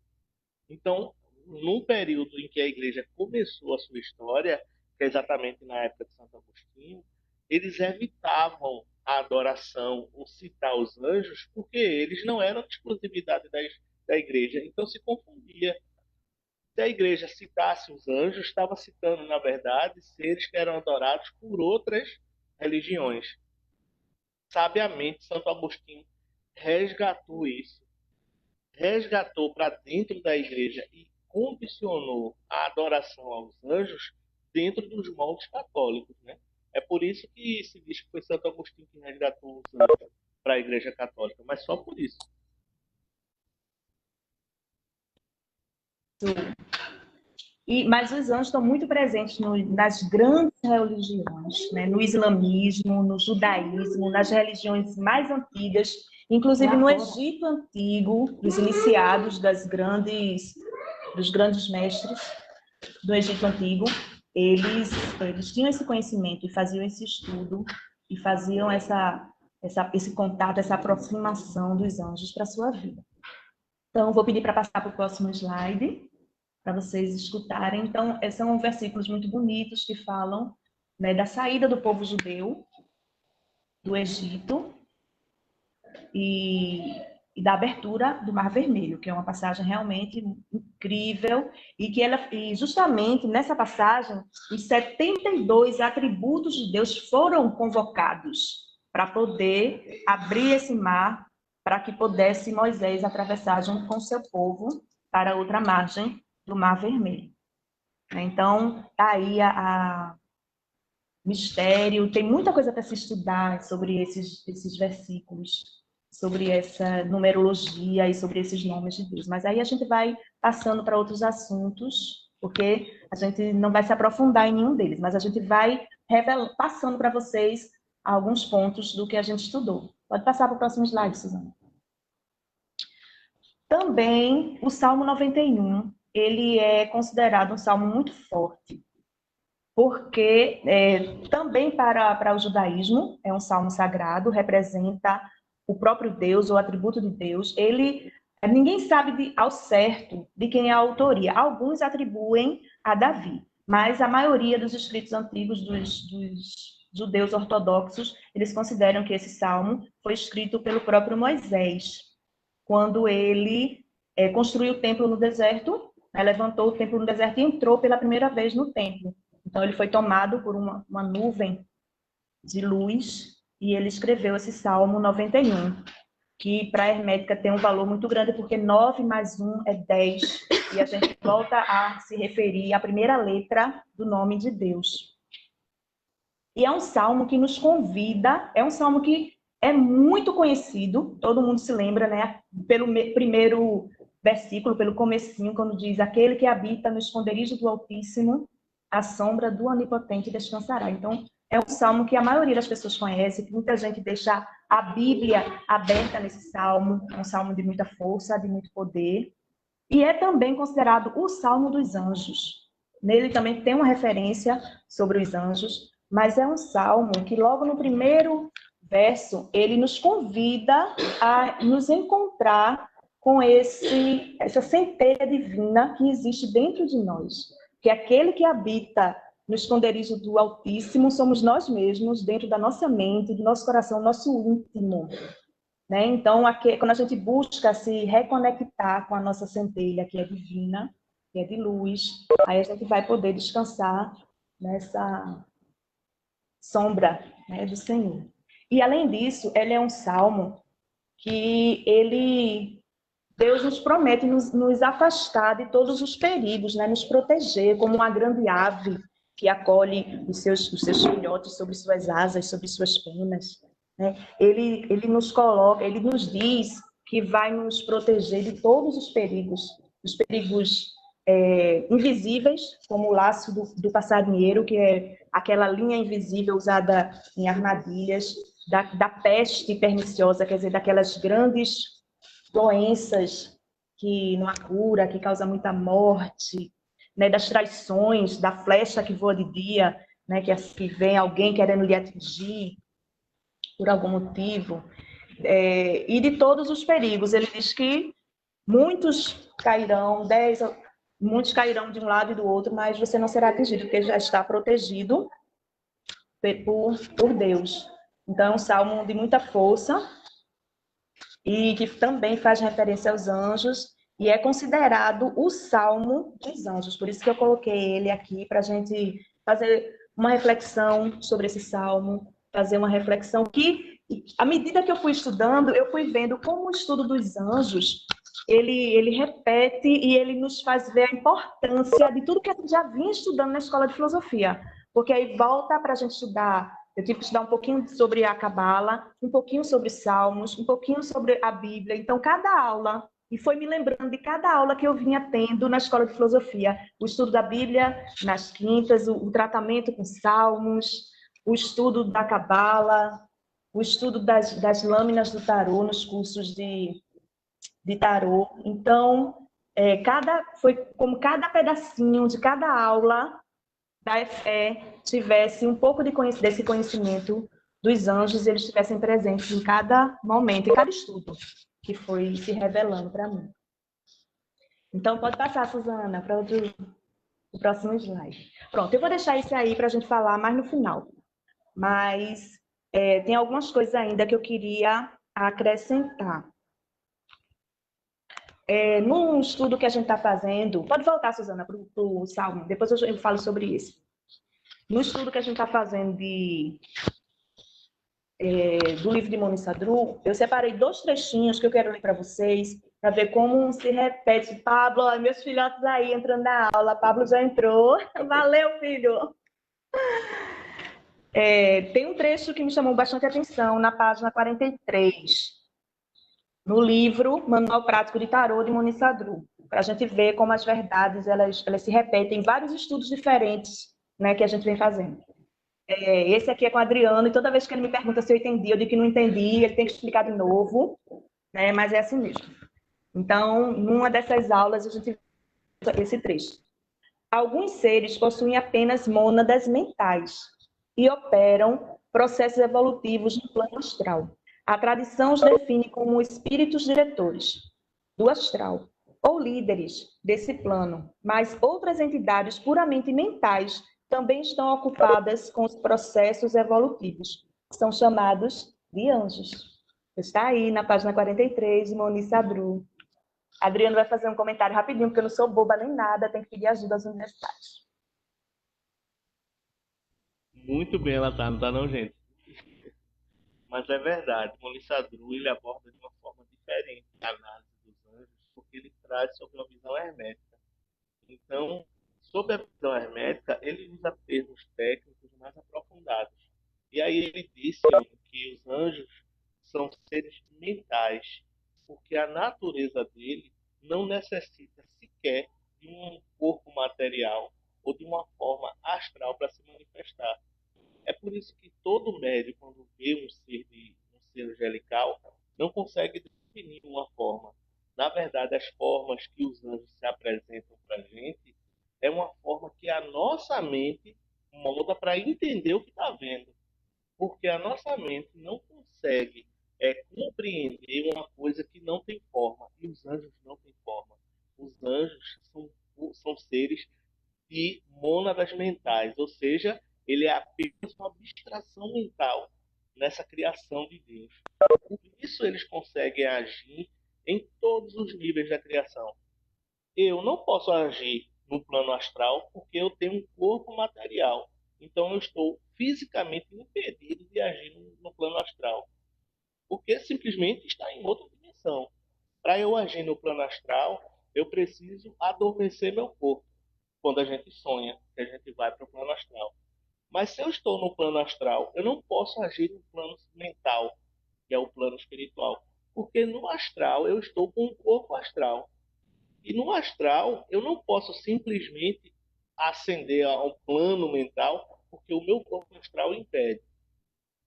Então, no período em que a igreja começou a sua história, que é exatamente na época de Santo Agostinho, eles evitavam a adoração ou citar os anjos, porque eles não eram de exclusividade da igreja. Então se confundia. Se a igreja citasse os anjos, estava citando, na verdade, seres que eram adorados por outras religiões. Sabiamente, Santo Agostinho resgatou isso. Resgatou para dentro da igreja e condicionou a adoração aos anjos dentro dos moldes católicos, né? É por isso que se diz que foi Santo Agostinho que resgatou os anjos para a Igreja Católica, mas só por isso. Mas os anjos estão muito presentes nas grandes religiões, né? No islamismo, no judaísmo, nas religiões mais antigas, inclusive no Egito Antigo, os iniciados dos grandes mestres do Egito Antigo, eles tinham esse conhecimento e faziam esse estudo e faziam esse contato, essa aproximação dos anjos para a sua vida. Então, vou pedir para passar para o próximo slide, para vocês escutarem. Então, são versículos muito bonitos que falam, né, da saída do povo judeu do Egito e da abertura do Mar Vermelho, que é uma passagem realmente incrível, e justamente nessa passagem, os 72 atributos de Deus foram convocados para poder abrir esse mar, para que pudesse Moisés atravessar junto com seu povo para outra margem do Mar Vermelho. Então, tá aí a mistério, tem muita coisa para se estudar sobre esses versículos, sobre essa numerologia e sobre esses nomes de Deus. Mas aí a gente vai passando para outros assuntos, porque a gente não vai se aprofundar em nenhum deles, mas a gente vai passando para vocês alguns pontos do que a gente estudou. Pode passar para o próximo slide, Suzana. Também o Salmo 91, ele é considerado um salmo muito forte, porque também para o judaísmo é um salmo sagrado, representa o próprio Deus, o atributo de Deus. Ninguém sabe ao certo de quem é a autoria. Alguns atribuem a Davi, mas a maioria dos escritos antigos dos judeus ortodoxos, eles consideram que esse salmo foi escrito pelo próprio Moisés, quando ele construiu o templo no deserto, levantou o templo no deserto e entrou pela primeira vez no templo. Então, ele foi tomado por uma nuvem de luz e ele escreveu esse Salmo 91, que para a hermética tem um valor muito grande, porque 9 mais 1 é 10, e a gente volta a se referir à primeira letra do nome de Deus. E é um salmo que nos convida, é um salmo que é muito conhecido, todo mundo se lembra, né? Pelo primeiro versículo, pelo comecinho, quando diz: aquele que habita no esconderijo do Altíssimo, a sombra do Onipotente descansará. Então, é um salmo que a maioria das pessoas conhece, que muita gente deixa a Bíblia aberta nesse salmo, é um salmo de muita força, de muito poder, e é também considerado o Salmo dos Anjos. Nele também tem uma referência sobre os anjos, mas é um salmo que logo no primeiro verso, ele nos convida a nos encontrar com essa centelha divina que existe dentro de nós, que aquele que habita no esconderijo do Altíssimo somos nós mesmos, dentro da nossa mente, do nosso coração, nosso íntimo. Né? Então, quando a gente busca se reconectar com a nossa centelha, que é divina, que é de luz. Aí a gente vai poder descansar nessa sombra, né, do Senhor. E, além disso, ele é um salmo que Deus nos promete nos afastar de todos os perigos, né, nos proteger como uma grande ave que acolhe os seus filhotes sobre suas asas, sobre suas penas. Né? Ele nos coloca, ele nos diz que vai nos proteger de todos os perigos invisíveis, como o laço do passarinheiro, que é aquela linha invisível usada em armadilhas, da peste perniciosa, quer dizer, daquelas grandes doenças que não há cura, que causa muita morte, né, das traições, da flecha que voa de dia, né, que vem alguém querendo lhe atingir por algum motivo, e de todos os perigos. Ele diz que muitos cairão de um lado e do outro, mas você não será atingido, porque já está protegido por Deus. Então, é um salmo de muita força, e que também faz referência aos anjos, e é considerado o Salmo dos Anjos. Por isso que eu coloquei ele aqui, para a gente fazer uma reflexão sobre esse salmo, fazer uma reflexão que, à medida que eu fui estudando, eu fui vendo como o estudo dos anjos, ele repete e ele nos faz ver a importância de tudo que a gente já vinha estudando na escola de filosofia. Porque aí volta para a gente estudar. Eu tive que estudar um pouquinho sobre a Cabala, um pouquinho sobre Salmos, um pouquinho sobre a Bíblia. Então, cada aula, e foi me lembrando de cada aula que eu vinha tendo na escola de filosofia. O estudo da Bíblia nas quintas, o tratamento com Salmos, o estudo da Cabala, o estudo das lâminas do tarô nos cursos de tarô. Então, foi como cada pedacinho de cada aula da FE tivesse um pouco desse conhecimento dos anjos, e eles estivessem presentes em cada momento, em cada estudo que foi se revelando para mim. Então, pode passar, Suzana, para o próximo slide. Pronto, eu vou deixar isso aí para a gente falar mais no final. Mas tem algumas coisas ainda que eu queria acrescentar. Num estudo que a gente está fazendo... Pode voltar, Suzana, para o Salmo. Depois eu falo sobre isso. No estudo que a gente está fazendo do livro de Moni Sadru, eu separei 2 trechinhos que eu quero ler para vocês, para ver como se repete. Pablo, meus filhotes aí entrando na aula. Pablo já entrou. Valeu, filho! Tem um trecho que me chamou bastante atenção, na página 43, no livro Manual Prático de Tarô, de Moni Sadru, para a gente ver como as verdades elas se repetem em vários estudos diferentes, né, que a gente vem fazendo. Esse aqui é com o Adriano, e toda vez que ele me pergunta se eu entendi, eu digo que não entendi, ele tem que explicar de novo, né, mas é assim mesmo. Então, numa dessas aulas, a gente vê esse trecho. Alguns seres possuem apenas mônadas mentais e operam processos evolutivos no plano astral. A tradição os define como espíritos diretores do astral, ou líderes desse plano, mas outras entidades puramente mentais também estão ocupadas com os processos evolutivos, que são chamados de anjos. Está aí na página 43, de Moni Sadru. Adriano vai fazer um comentário rapidinho, porque eu não sou boba nem nada, tem que pedir ajuda às universidades. Muito bem ela tá, não tá não, gente? Mas é verdade, o Moni Sadru, ele aborda de uma forma diferente a análise dos anjos, porque ele traz sobre uma visão hermética. Então, sobre a visão hermética, ele usa termos técnicos mais aprofundados. E aí ele disse que os anjos são seres mentais, porque a natureza dele não necessita sequer de um corpo material ou de uma forma astral para se manifestar. É por isso que todo médium, quando vê um ser angelical, não consegue definir uma forma. Na verdade, as formas que os anjos se apresentam para a gente é uma forma que a nossa mente molda para entender o que está vendo. Porque a nossa mente não consegue compreender uma coisa que não tem forma. E os anjos não têm forma. Os anjos são seres de mônadas mentais, ou seja, ele é apenas uma abstração mental nessa criação de Deus. Por isso eles conseguem agir em todos os níveis da criação. eu não posso agir no plano astral porque eu tenho um corpo material. Então eu estou fisicamente impedido de agir no plano astral, porque simplesmente está em outra dimensão. Para eu agir no plano astral, eu preciso adormecer meu corpo. Quando a gente sonha, que a gente vai para o plano astral. Mas se eu estou no plano astral, eu não posso agir no plano mental, que é o plano espiritual. Porque no astral eu estou com um corpo astral. E no astral eu não posso simplesmente ascender ao plano mental, porque o meu corpo astral impede.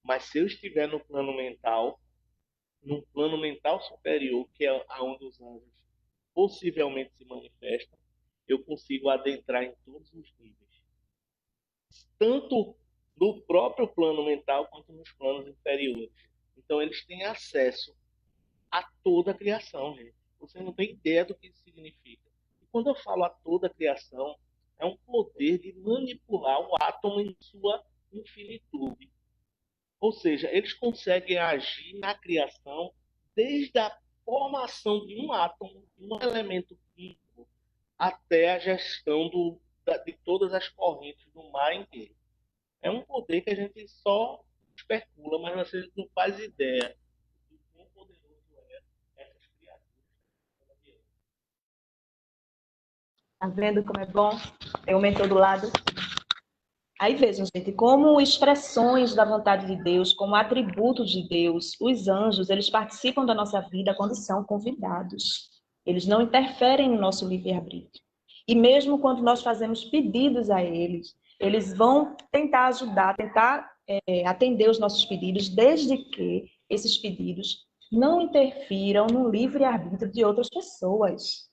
Mas se eu estiver no plano mental, num plano mental superior, que é onde os anjos possivelmente se manifestam, eu consigo adentrar em todos os níveis. Tanto no próprio plano mental quanto nos planos inferiores. Então eles têm acesso a toda a criação, gente. Você não tem ideia do que isso significa. E quando eu falo a toda a criação, é um poder de manipular o átomo em sua infinitude. Ou seja, eles conseguem agir na criação desde a formação de um átomo, de um elemento químico, até a gestão de todas as correntes do mar inteiro. É um poder que a gente só especula, mas a gente não faz ideia do quão poderoso é essas criaturas. Tá vendo como é bom ter um mentor do lado? Aí vejam, gente, como expressões da vontade de Deus, como atributos de Deus, os anjos, eles participam da nossa vida quando são convidados. Eles não interferem no nosso livre-arbítrio. E mesmo quando nós fazemos pedidos a eles, eles vão tentar ajudar, tentar atender os nossos pedidos, desde que esses pedidos não interfiram no livre-arbítrio de outras pessoas.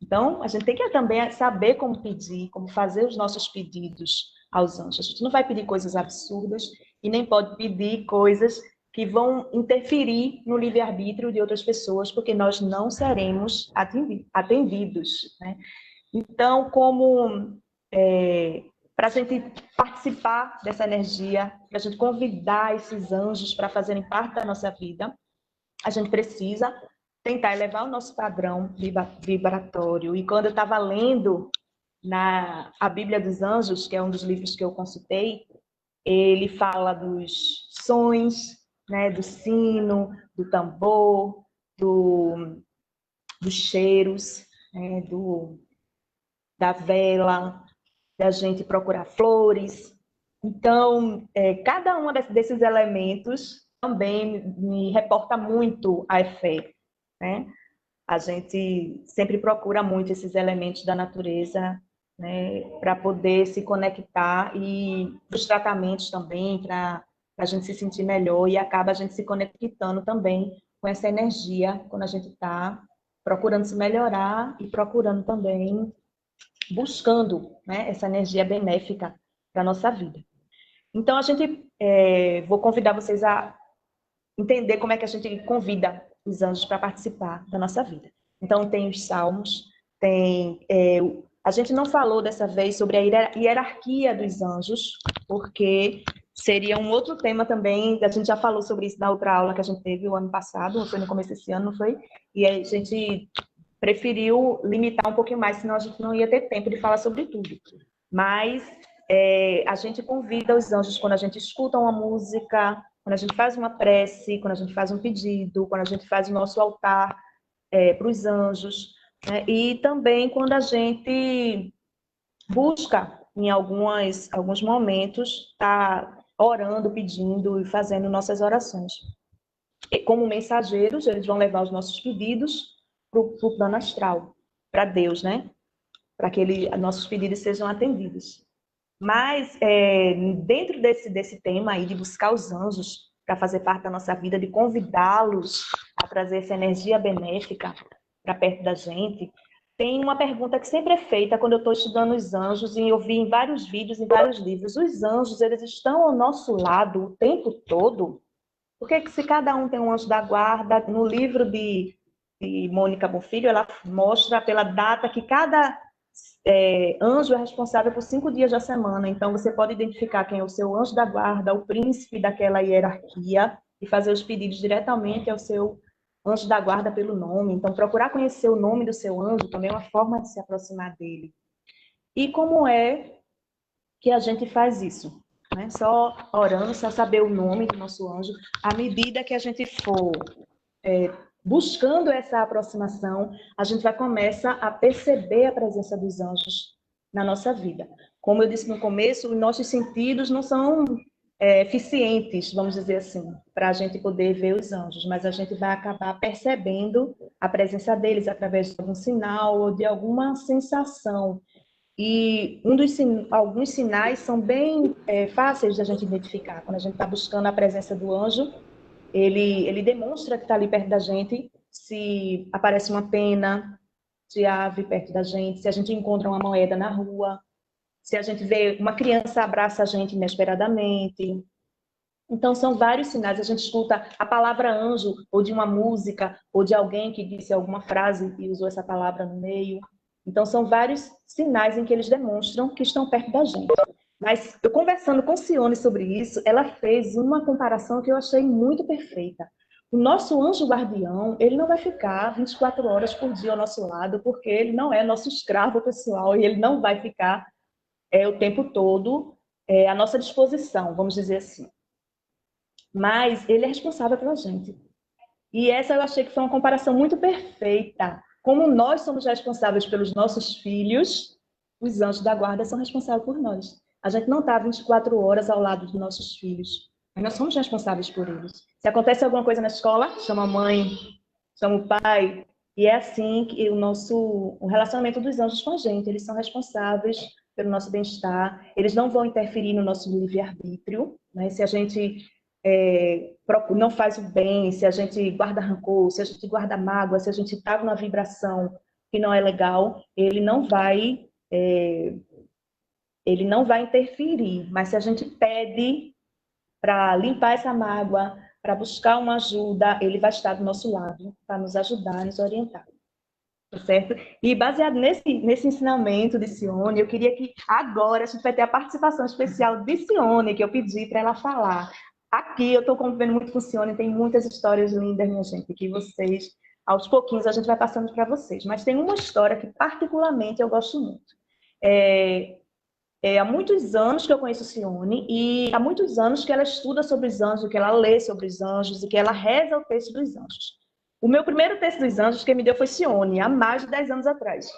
Então, a gente tem que também saber como pedir, como fazer os nossos pedidos aos anjos. A gente não vai pedir coisas absurdas e nem pode pedir coisas que vão interferir no livre-arbítrio de outras pessoas, porque nós não seremos atendidos, né? Então, para a gente participar dessa energia, para a gente convidar esses anjos para fazerem parte da nossa vida, a gente precisa tentar elevar o nosso padrão vibratório. E quando eu estava lendo a Bíblia dos Anjos, que é um dos livros que eu consultei, ele fala dos sons, né, do sino, do tambor, dos cheiros, né, da vela, da gente procurar flores. Então, cada um desses elementos também me reporta muito a fé, né? A gente sempre procura muito esses elementos da natureza, né, para poder se conectar, e os tratamentos também, para a gente se sentir melhor, e acaba a gente se conectando também com essa energia, quando a gente está procurando se melhorar e procurando também, buscando, né, essa energia benéfica para a nossa vida. Então, vou convidar vocês a entender como é que a gente convida os anjos para participar da nossa vida. Então, tem os salmos, a gente não falou dessa vez sobre a hierarquia dos anjos, porque seria um outro tema também. A gente já falou sobre isso na outra aula que a gente teve o ano passado, foi no começo desse ano, não foi? E a gente preferiu limitar um pouquinho mais, senão a gente não ia ter tempo de falar sobre tudo. Mas a gente convida os anjos quando a gente escuta uma música, quando a gente faz uma prece, quando a gente faz um pedido, quando a gente faz o nosso altar para os anjos, né? E também quando a gente busca, em alguns momentos, estar orando, pedindo e fazendo nossas orações. E como mensageiros, eles vão levar os nossos pedidos para o plano astral, para Deus, né? Para que nossos pedidos sejam atendidos. Mas, dentro desse tema aí de buscar os anjos para fazer parte da nossa vida, de convidá-los a trazer essa energia benéfica para perto da gente, tem uma pergunta que sempre é feita quando eu estou estudando os anjos, e eu vi em vários vídeos, em vários livros: os anjos, eles estão ao nosso lado o tempo todo? Porque se cada um tem um anjo da guarda, no livro de Mônica Bonfilho, ela mostra pela data que cada anjo é responsável por 5 dias da semana. Então, você pode identificar quem é o seu anjo da guarda, o príncipe daquela hierarquia, e fazer os pedidos diretamente ao seu anjo da guarda pelo nome. Então, procurar conhecer o nome do seu anjo também é uma forma de se aproximar dele. E como é que a gente faz isso? Né? Só orando, só saber o nome do nosso anjo. À medida que a gente for buscando essa aproximação, a gente vai começar a perceber a presença dos anjos na nossa vida. Como eu disse no começo, os nossos sentidos não são eficientes, vamos dizer assim, para a gente poder ver os anjos, mas a gente vai acabar percebendo a presença deles através de algum sinal ou de alguma sensação. E alguns sinais são bem fáceis de a gente identificar. Quando a gente está buscando a presença do anjo, ele demonstra que está ali perto da gente, se aparece uma pena de ave perto da gente, se a gente encontra uma moeda na rua, se a gente vê uma criança abraça a gente inesperadamente. Então, são vários sinais. A gente escuta a palavra anjo, ou de uma música, ou de alguém que disse alguma frase e usou essa palavra no meio. Então, são vários sinais em que eles demonstram que estão perto da gente. Mas, eu conversando com Cione sobre isso, ela fez uma comparação que eu achei muito perfeita. O nosso anjo guardião, ele não vai ficar 24 horas por dia ao nosso lado, porque ele não é nosso escravo pessoal e ele não vai ficar o tempo todo à nossa disposição, vamos dizer assim. Mas ele é responsável pela gente. E essa eu achei que foi uma comparação muito perfeita. Como nós somos responsáveis pelos nossos filhos, os anjos da guarda são responsáveis por nós. A gente não está 24 horas ao lado dos nossos filhos, mas nós somos responsáveis por eles. Se acontece alguma coisa na escola, chama a mãe, chama o pai, e é assim que o relacionamento dos anjos com a gente. Eles são responsáveis pelo nosso bem-estar, eles não vão interferir no nosso livre-arbítrio, né? Se a gente não faz o bem, se a gente guarda rancor, se a gente guarda mágoa, se a gente está numa vibração que não é legal, ele não vai interferir. Mas se a gente pede para limpar essa mágoa, para buscar uma ajuda, ele vai estar do nosso lado para nos ajudar, nos orientar. Tá certo? E baseado nesse ensinamento de Cione, eu queria que agora a gente vai ter a participação especial de Cione, que eu pedi para ela falar. Aqui eu estou convivendo muito com Cione, tem muitas histórias lindas, minha gente, que vocês, aos pouquinhos, a gente vai passando para vocês. Mas tem uma história que particularmente eu gosto muito. Há muitos anos que eu conheço Cione e há muitos anos que ela estuda sobre os anjos, que ela lê sobre os anjos e que ela reza o texto dos anjos. O meu primeiro texto dos anjos que me deu foi Cione, há mais de 10 anos atrás.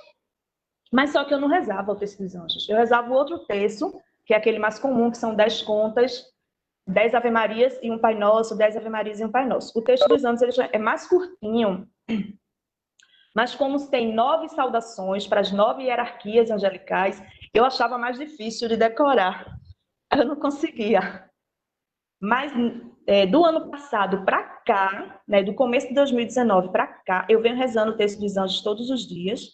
Mas só que eu não rezava o texto dos anjos. Eu rezava o outro texto, que é aquele mais comum, que são 10 contas, 10 Ave Marias e um Pai Nosso, 10 Ave Marias e um Pai Nosso. O texto dos anjos ele já é mais curtinho, mas como tem 9 saudações para as 9 hierarquias angelicais, eu achava mais difícil de decorar. Eu não conseguia. Mas do ano passado para cá, né, do começo de 2019 para cá, eu venho rezando o texto dos anjos todos os dias.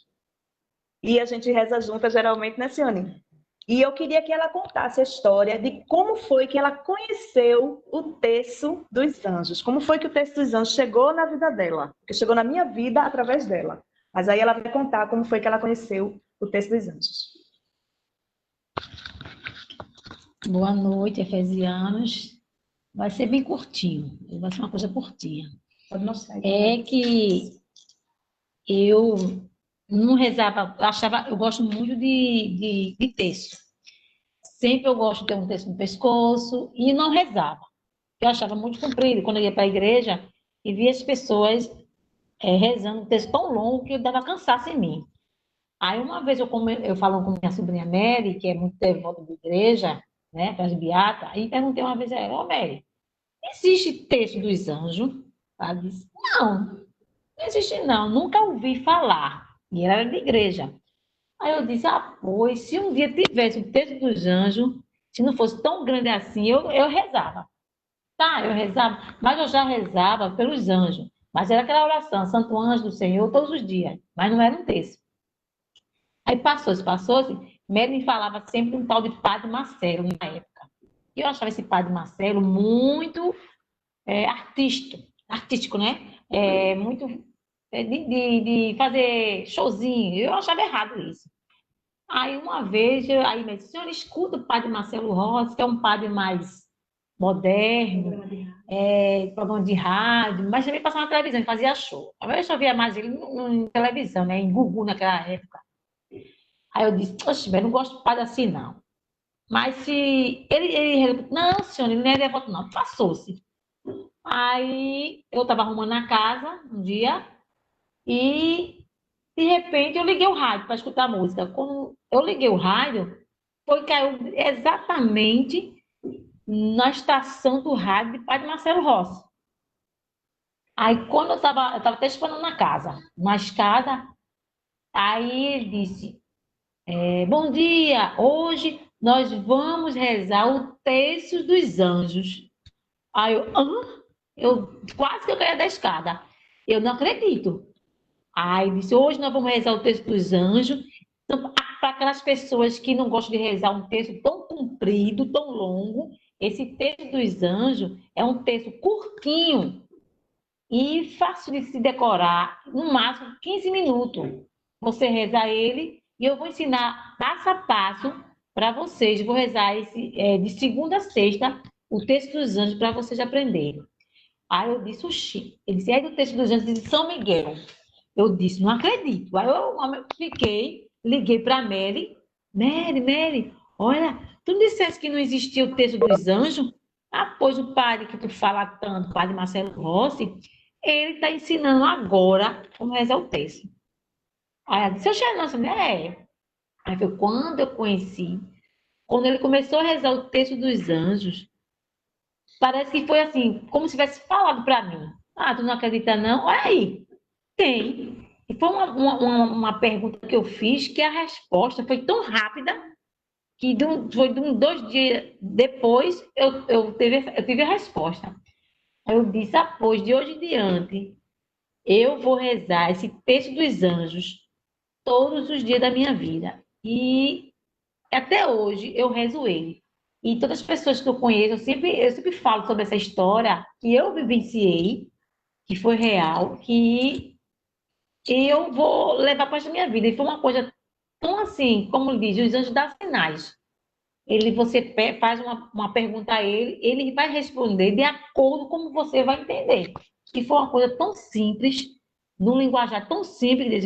E a gente reza junto, geralmente, né, Cione? E eu queria que ela contasse a história de como foi que ela conheceu o texto dos anjos. Como foi que o texto dos anjos chegou na vida dela. Porque chegou na minha vida através dela. Mas aí ela vai contar como foi que ela conheceu o texto dos anjos. Boa noite, efesianos. Vai ser bem curtinho, vai ser uma coisa curtinha. Pode mostrar. É que eu não rezava, eu gosto muito de texto. Sempre eu gosto de ter um texto no pescoço e não rezava. Eu achava muito comprido. Quando eu ia para a igreja e via as pessoas rezando um texto tão longo que eu dava cansaço em mim. Aí uma vez eu falando com minha sobrinha Mary, que é muito devota de igreja, né, presbiata, aí perguntei uma vez a ela: Mary, existe texto dos anjos? Ela disse: não existe não, nunca ouvi falar. E ela era de igreja. Aí eu disse: pois, se um dia tivesse o texto dos anjos, se não fosse tão grande assim, eu rezava. Tá, eu rezava, mas eu já rezava pelos anjos. Mas era aquela oração, Santo Anjo do Senhor, todos os dias. Mas não era um texto. Aí passou-se, Mary me falava sempre um tal de Padre Marcelo, na época. E eu achava esse Padre Marcelo muito artístico, né? Muito de fazer showzinho. Eu achava errado isso. Aí uma vez, aí me disse: senhora, escuta o Padre Marcelo Rossi, que é um padre mais moderno, programa de rádio, mas também passava na televisão, ele fazia show. Eu só via mais ele em televisão, né? Em Gugu naquela época. Aí eu disse, oxe, eu não gosto de padre assim, não. Mas se ele não, senhora, ele não é devoto, não, passou-se. Aí eu estava arrumando a casa um dia e de repente eu liguei o rádio para escutar a música. Quando eu liguei o rádio, caiu exatamente na estação do rádio de Padre Marcelo Rossi. Aí quando eu estava até esperando na casa, na escada, aí ele disse, bom dia, hoje nós vamos rezar o Terço dos Anjos. Aí eu quase que eu caí da escada. Eu não acredito. Aí disse, hoje nós vamos rezar o Terço dos Anjos. Então, para aquelas pessoas que não gostam de rezar um texto tão comprido, tão longo, esse Terço dos Anjos é um texto curtinho e fácil de se decorar, no máximo 15 minutos. Você reza ele e eu vou ensinar passo a passo para vocês. Vou rezar de segunda a sexta o Terço dos Anjos para vocês aprenderem. Aí eu disse, oxi. Ele disse, do Terço dos Anjos de São Miguel. Eu disse, não acredito. Aí eu liguei para a Mary. Mary, olha, tu não disseste que não existia o Terço dos Anjos? Ah, pois o padre que tu fala tanto, o padre Marcelo Rossi, ele está ensinando agora como rezar o texto. Aí ela disse, nossa, né? Aí foi quando eu conheci, quando ele começou a rezar o Terço dos Anjos, parece que foi assim, como se tivesse falado para mim. Ah, tu não acredita não? Olha aí, tem. E foi uma pergunta que eu fiz, que a resposta foi tão rápida, que foi 2 dias depois eu tive a resposta. Aí eu disse, pois de hoje em diante, eu vou rezar esse Terço dos Anjos todos os dias da minha vida. E até hoje eu rezo ele. E todas as pessoas que eu conheço, eu sempre falo sobre essa história que eu vivenciei, que foi real, que eu vou levar para a minha vida. E foi uma coisa tão assim, como diz, os anjos dão sinais. Você faz uma pergunta a ele, ele vai responder de acordo com como você vai entender. E foi uma coisa tão simples, num linguajar tão simples,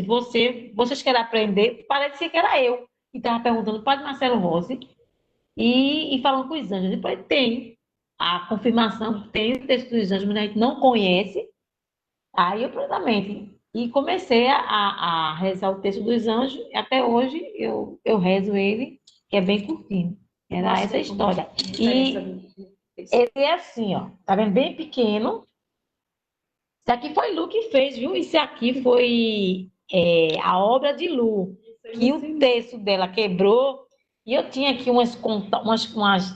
vocês querem aprender, parecia que era eu que estava perguntando para o Marcelo Rossi e falando com os anjos. Depois tem a confirmação, tem o Texto dos Anjos, mas a gente não conhece. Aí eu prontamente e comecei a rezar o Texto dos Anjos, e até hoje eu rezo ele, que é bem curtinho. Era essa história. E ele é assim, ó, tá vendo? Bem pequeno. Isso aqui foi Lu que fez, viu? Isso aqui foi a obra de Lu, que o texto dela quebrou. E eu tinha aqui umas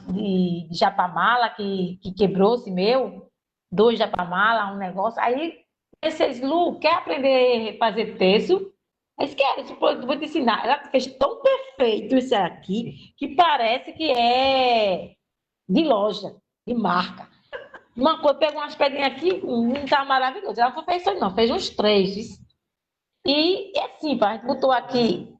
de japamala que quebrou-se meu, 2 japamala, um negócio. Aí, vocês, Lu, quer aprender a fazer texto? Mas quero, vou te ensinar. Ela fez tão perfeito isso aqui, que parece que é de loja, de marca. Uma coisa, pegou umas pedrinhas aqui, tá maravilhoso. Ela não fez isso não, fez uns 3. E assim, a gente botou aqui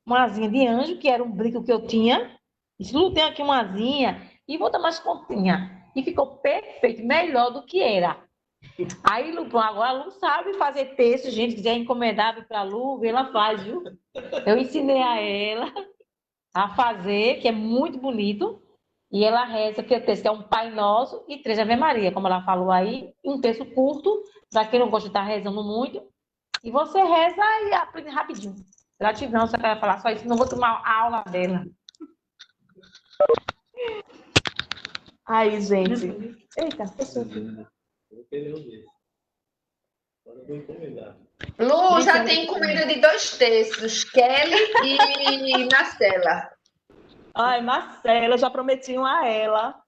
uma asinha de anjo, que era um brinco que eu tinha. Disse, Lu, tem aqui uma asinha, e vou dar mais pontinha. E ficou perfeito, melhor do que era. Aí, Lu, agora a Lu sabe fazer texto, gente, quiser encomendar para a Lu, ela faz, viu? Eu ensinei a ela a fazer, que é muito bonito, e ela reza, que o texto é um Pai Nosso e 3 Ave Maria, como ela falou aí, um texto curto, para quem não gosta de estar rezando muito, e você reza e aprende rapidinho. Gratidão, se ela falar só isso, não vou tomar a aula dela. Aí, gente. Eita, pessoa aqui. Lu, já tem encomenda de 2 textos, Kelly e Marcela. Ai, Marcela, já prometi um a ela.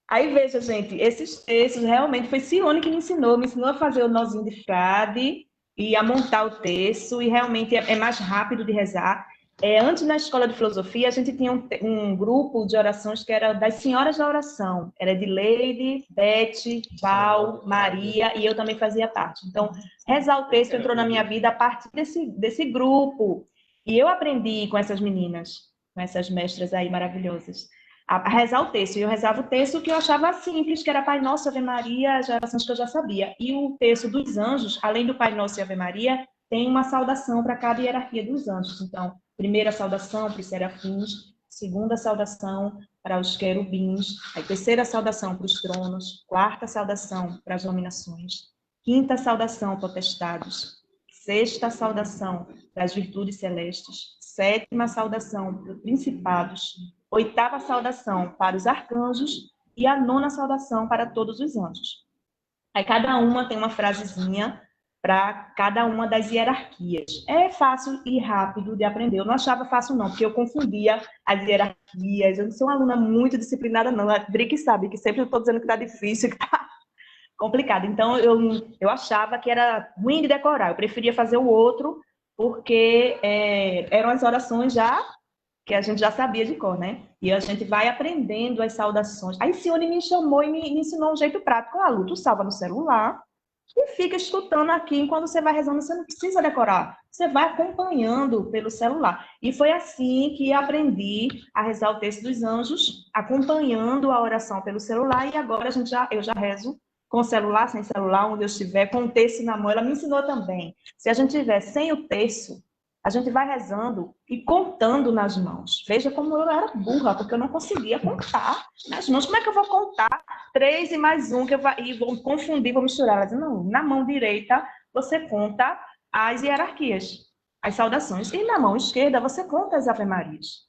Aí, veja, gente, esses textos realmente foi Cione que me ensinou a fazer o nozinho de frade e a montar o texto, e realmente é mais rápido de rezar. Antes, na escola de filosofia, a gente tinha um grupo de orações que era das Senhoras da Oração. Era de Leide, Beth, Val, Maria, e eu também fazia parte. Então, rezar o texto entrou na minha vida a partir desse grupo. E eu aprendi com essas meninas, com essas mestras aí maravilhosas. a rezar o texto. E eu rezava o texto que eu achava simples, que era Pai Nosso, Ave Maria, as orações que eu já sabia. E o texto dos anjos, além do Pai Nosso e Ave Maria, tem uma saudação para cada hierarquia dos anjos. Então, primeira saudação para os serafins, segunda saudação para os querubins, a terceira saudação para os tronos, quarta saudação para as dominações, quinta saudação potestades, sexta saudação para as virtudes celestes, sétima saudação para os principados, oitava saudação para os arcanjos e a nona saudação para todos os anjos. Aí cada uma tem uma frasezinha para cada uma das hierarquias. É fácil e rápido de aprender. Eu não achava fácil, não, porque eu confundia as hierarquias. Eu não sou uma aluna muito disciplinada, não. A Dri que sabe, que sempre eu estou dizendo que está difícil, que está complicado. Então, eu achava que era ruim de decorar. Eu preferia fazer o outro, porque eram as orações já que a gente já sabia de cor, né? E a gente vai aprendendo as saudações. Aí Sione me chamou e me ensinou um jeito prático. Lu, tu salva no celular e fica escutando aqui enquanto você vai rezando. Você não precisa decorar. Você vai acompanhando pelo celular. E foi assim que aprendi a rezar o texto dos anjos, acompanhando a oração pelo celular. E agora eu já rezo com celular, sem celular, onde eu estiver, com o texto na mão. Ela me ensinou também. Se a gente tiver sem o texto, a gente vai rezando e contando nas mãos. Veja como eu era burra, porque eu não conseguia contar nas mãos. Como é que eu vou contar 3 e mais 1, e vou confundir, vou misturar? Ela diz, não, na mão direita você conta as hierarquias, as saudações, e na mão esquerda você conta as ave-marias.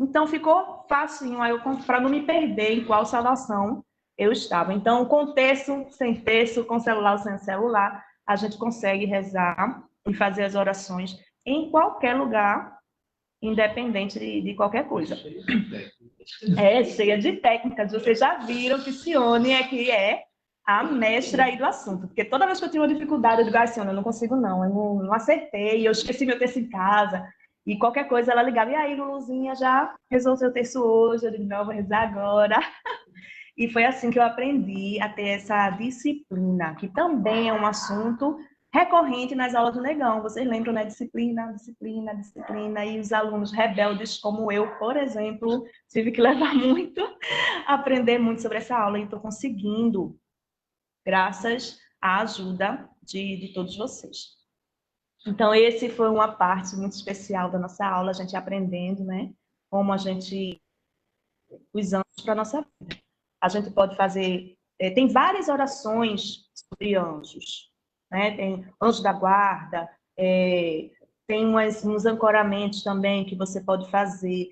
Então ficou facinho, para não me perder em qual saudação eu estava. Então, com texto, sem texto, com celular ou sem celular, a gente consegue rezar e fazer as orações em qualquer lugar, independente de qualquer coisa. É cheia de técnicas. Vocês já viram que Sione é a mestra aí do assunto. Porque toda vez que eu tinha uma dificuldade, eu digo, Sione, eu não consigo não, eu não acertei, eu esqueci meu texto em casa. E qualquer coisa ela ligava, e aí, Luluzinha, já rezou seu texto hoje? Eu digo, não, vou rezar agora. E foi assim que eu aprendi a ter essa disciplina, que também é um assunto recorrente nas aulas do Negão. Vocês lembram, né? Disciplina, disciplina, disciplina. E os alunos rebeldes, como eu, por exemplo, tive que levar muito, aprender muito sobre essa aula. E estou conseguindo, graças à ajuda de todos vocês. Então, esse foi uma parte muito especial da nossa aula, a gente aprendendo, né? Como a gente os anjos para a nossa vida. A gente pode fazer... tem várias orações sobre anjos. Né? Tem anjo da guarda, tem uns ancoramentos também que você pode fazer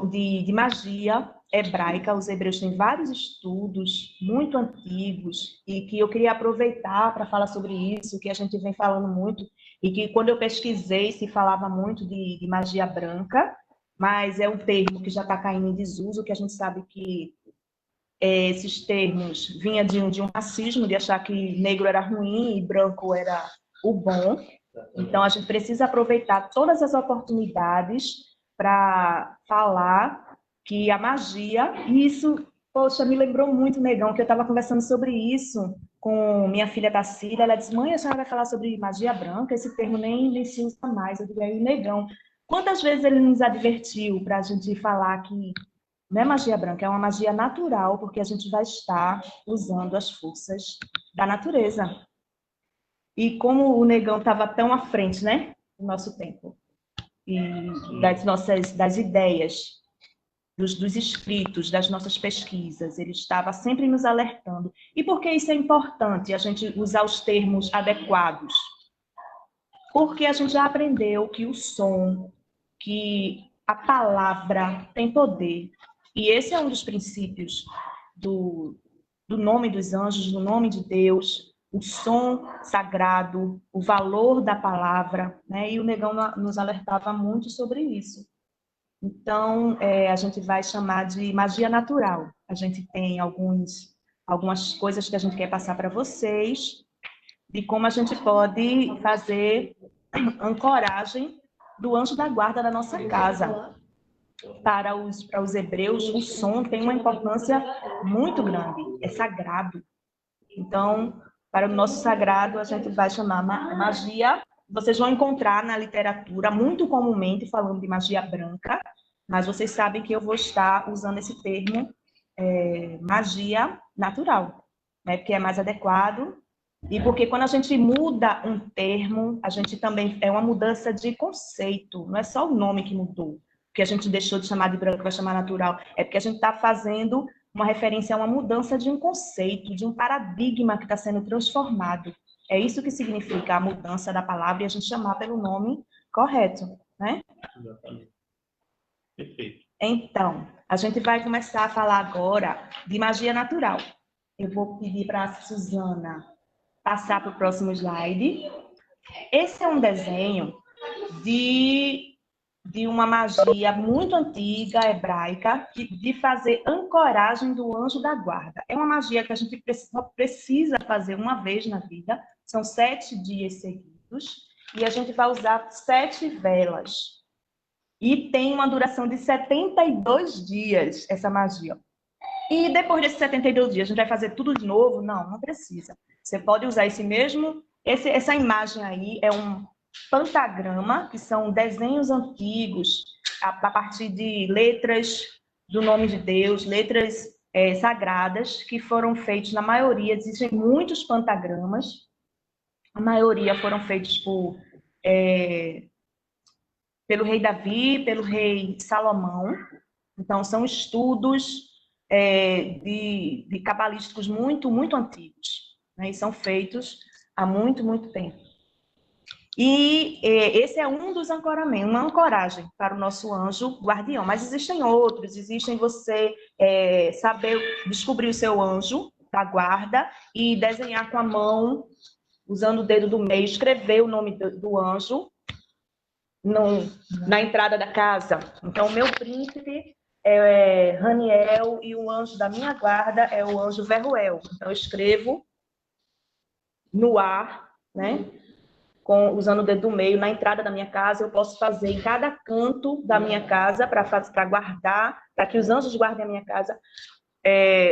de magia hebraica. Os hebreus têm vários estudos muito antigos e que eu queria aproveitar para falar sobre isso, que a gente vem falando muito, e que quando eu pesquisei se falava muito de magia branca, mas é um termo que já está caindo em desuso, que a gente sabe que esses termos vinham de um racismo, de achar que negro era ruim e branco era o bom. Então, a gente precisa aproveitar todas as oportunidades para falar que a magia, e isso, poxa, me lembrou muito, Negão, que eu estava conversando sobre isso com minha filha Tacília. Ela disse, mãe, a senhora vai falar sobre magia branca? Esse termo nem se usa mais. Eu digo, aí, Negão, quantas vezes ele nos advertiu para a gente falar que não é magia branca, é uma magia natural, porque a gente vai estar usando as forças da natureza. E como o Negão estava tão à frente, né, do nosso tempo, e das ideias, dos escritos, das nossas pesquisas, ele estava sempre nos alertando. E por que isso é importante, a gente usar os termos adequados? Porque a gente já aprendeu que o som, que a palavra tem poder. E esse é um dos princípios do nome dos anjos, do nome de Deus, o som sagrado, o valor da palavra, né? E o Negão nos alertava muito sobre isso. Então, a gente vai chamar de magia natural. A gente tem algumas coisas que a gente quer passar para vocês, de como a gente pode fazer ancoragem do anjo da guarda da nossa casa. Para os hebreus, o som tem uma importância muito grande, é sagrado. Então, para o nosso sagrado, a gente vai chamar magia. Vocês vão encontrar na literatura, muito comumente, falando de magia branca, mas vocês sabem que eu vou estar usando esse termo magia natural, né? Porque é mais adequado e porque quando a gente muda um termo, a gente também é uma mudança de conceito, não é só o nome que mudou, que a gente deixou de chamar de branco para chamar natural, é porque a gente está fazendo uma referência a uma mudança de um conceito, de um paradigma que está sendo transformado. É isso que significa a mudança da palavra e a gente chamar pelo nome correto, né? Exatamente. Perfeito. Então, a gente vai começar a falar agora de magia natural. Eu vou pedir para a Suzana passar para o próximo slide. Esse é um desenho de uma magia muito antiga, hebraica, de fazer ancoragem do anjo da guarda. É uma magia que a gente só precisa fazer uma vez na vida, são 7 dias seguidos, e a gente vai usar 7 velas. E tem uma duração de 72 dias, essa magia. E depois desses 72 dias, a gente vai fazer tudo de novo? Não, não precisa. Você pode usar essa imagem aí é um pentagrama, que são desenhos antigos, a partir de letras do nome de Deus, letras sagradas, que foram feitos, na maioria, existem muitos pentagramas, a maioria foram feitos pelo rei Davi, pelo rei Salomão. Então, são estudos de cabalísticos muito, muito antigos, né? E são feitos há muito, muito tempo. E esse é um dos ancoramentos, uma ancoragem para o nosso anjo guardião. Mas existem outros, existem você saber descobrir o seu anjo da guarda e desenhar com a mão, usando o dedo do meio, escrever o nome do anjo na entrada da casa. Então, o meu príncipe é Raniel e o anjo da minha guarda é o anjo Verruel. Então, eu escrevo no ar, né? Usando o dedo do meio, na entrada da minha casa, eu posso fazer em cada canto da minha casa, para guardar, para que os anjos guardem a minha casa,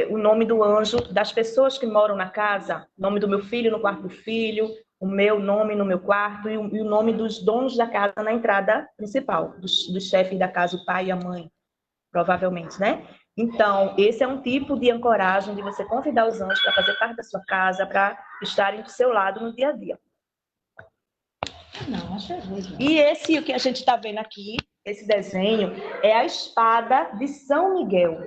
o nome do anjo, das pessoas que moram na casa, o nome do meu filho no quarto do filho, o meu nome no meu quarto e o nome dos donos da casa na entrada principal, dos chefes da casa, o pai e a mãe, provavelmente, né? Então, esse é um tipo de ancoragem de você convidar os anjos para fazer parte da sua casa, para estarem do seu lado no dia a dia. Não, acho que é ruim. E esse, o que a gente está vendo aqui, esse desenho, é a espada de São Miguel.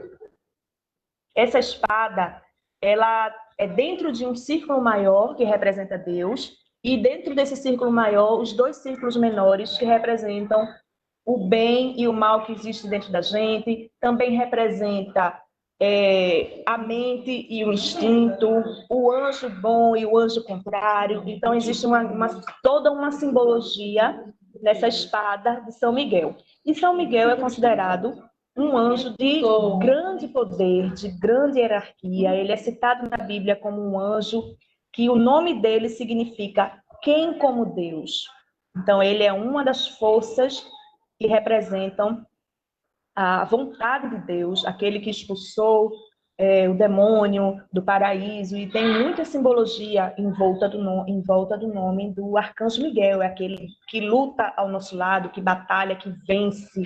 Essa espada, ela é dentro de um círculo maior, que representa Deus, e dentro desse círculo maior, os 2 círculos menores, que representam o bem e o mal que existe dentro da gente, também representa a mente e o instinto, o anjo bom e o anjo contrário. Então, existe toda uma simbologia nessa espada de São Miguel. E São Miguel é considerado um anjo de grande poder, de grande hierarquia. Ele é citado na Bíblia como um anjo que o nome dele significa quem como Deus. Então, ele é uma das forças que representam a vontade de Deus, aquele que expulsou o demônio do paraíso, e tem muita simbologia em volta do nome do Arcanjo Miguel, é aquele que luta ao nosso lado, que batalha, que vence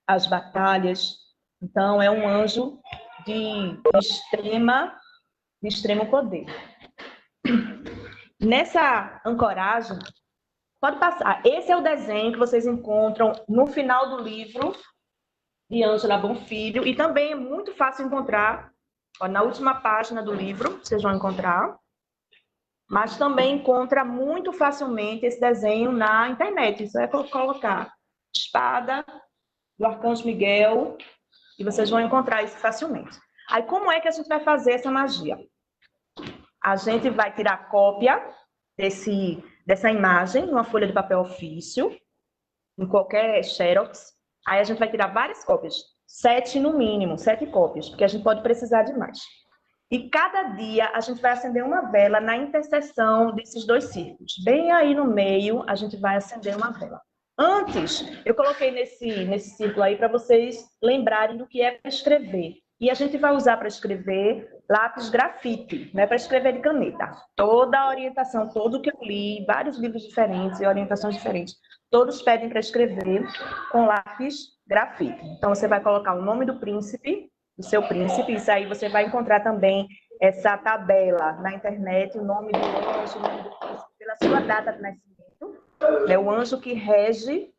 as batalhas. Então, é um anjo de extremo poder. Nessa ancoragem, pode passar. Esse é o desenho que vocês encontram no final do livro de Ângela Bonfilho, e também é muito fácil encontrar, na última página do livro, vocês vão encontrar, mas também encontra muito facilmente esse desenho na internet. Isso é colocar espada do Arcanjo Miguel, e vocês vão encontrar isso facilmente. Aí, como é que a gente vai fazer essa magia? A gente vai tirar cópia dessa imagem numa folha de papel ofício, em qualquer xerox. Aí a gente vai tirar várias cópias, 7 no mínimo, 7 cópias, porque a gente pode precisar de mais. E cada dia a gente vai acender uma vela na interseção desses 2 círculos. Bem aí no meio, a gente vai acender uma vela. Antes, eu coloquei nesse círculo aí para vocês lembrarem do que é para escrever. E a gente vai usar para escrever lápis grafite, não é para escrever de caneta. Toda a orientação, todo o que eu li, vários livros diferentes e orientações diferentes, todos pedem para escrever com lápis grafite. Então, você vai colocar o nome do príncipe, do seu príncipe, isso aí você vai encontrar também essa tabela na internet, o nome do anjo, o nome do príncipe, pela sua data de nascimento, é o anjo que rege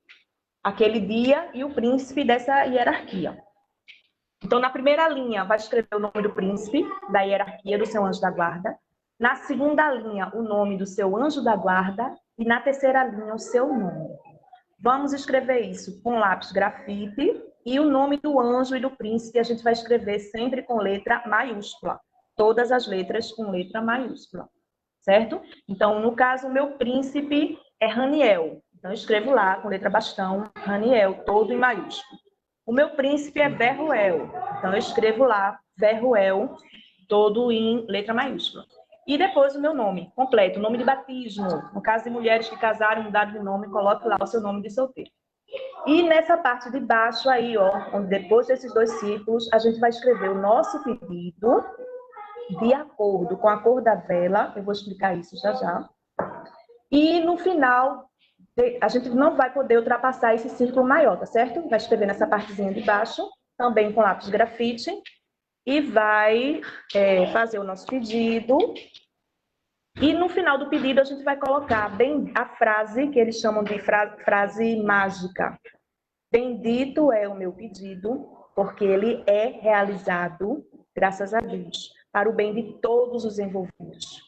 aquele dia e o príncipe dessa hierarquia. Então, na primeira linha, vai escrever o nome do príncipe, da hierarquia do seu anjo da guarda. Na segunda linha, o nome do seu anjo da guarda. E na terceira linha, o seu nome. Vamos escrever isso com lápis grafite. E o nome do anjo e do príncipe a gente vai escrever sempre com letra maiúscula. Todas as letras com letra maiúscula. Certo? Então, no caso, o meu príncipe é Raniel. Então, eu escrevo lá com letra bastão, Raniel, todo em maiúsculo. O meu príncipe é Verruel. Então, eu escrevo lá, Verruel, todo em letra maiúscula. E depois o meu nome completo, nome de batismo. No caso de mulheres que casaram, mudaram de nome, coloque lá o seu nome de solteiro. E nessa parte de baixo aí, ó, onde depois desses 2 círculos, a gente vai escrever o nosso pedido de acordo com a cor da vela. Eu vou explicar isso já já. E no final, a gente não vai poder ultrapassar esse círculo maior, tá certo? Vai escrever nessa partezinha de baixo, também com lápis grafite, e vai fazer o nosso pedido. E no final do pedido, a gente vai colocar bem a frase, que eles chamam de frase mágica. Bendito é o meu pedido, porque ele é realizado, graças a Deus, para o bem de todos os envolvidos.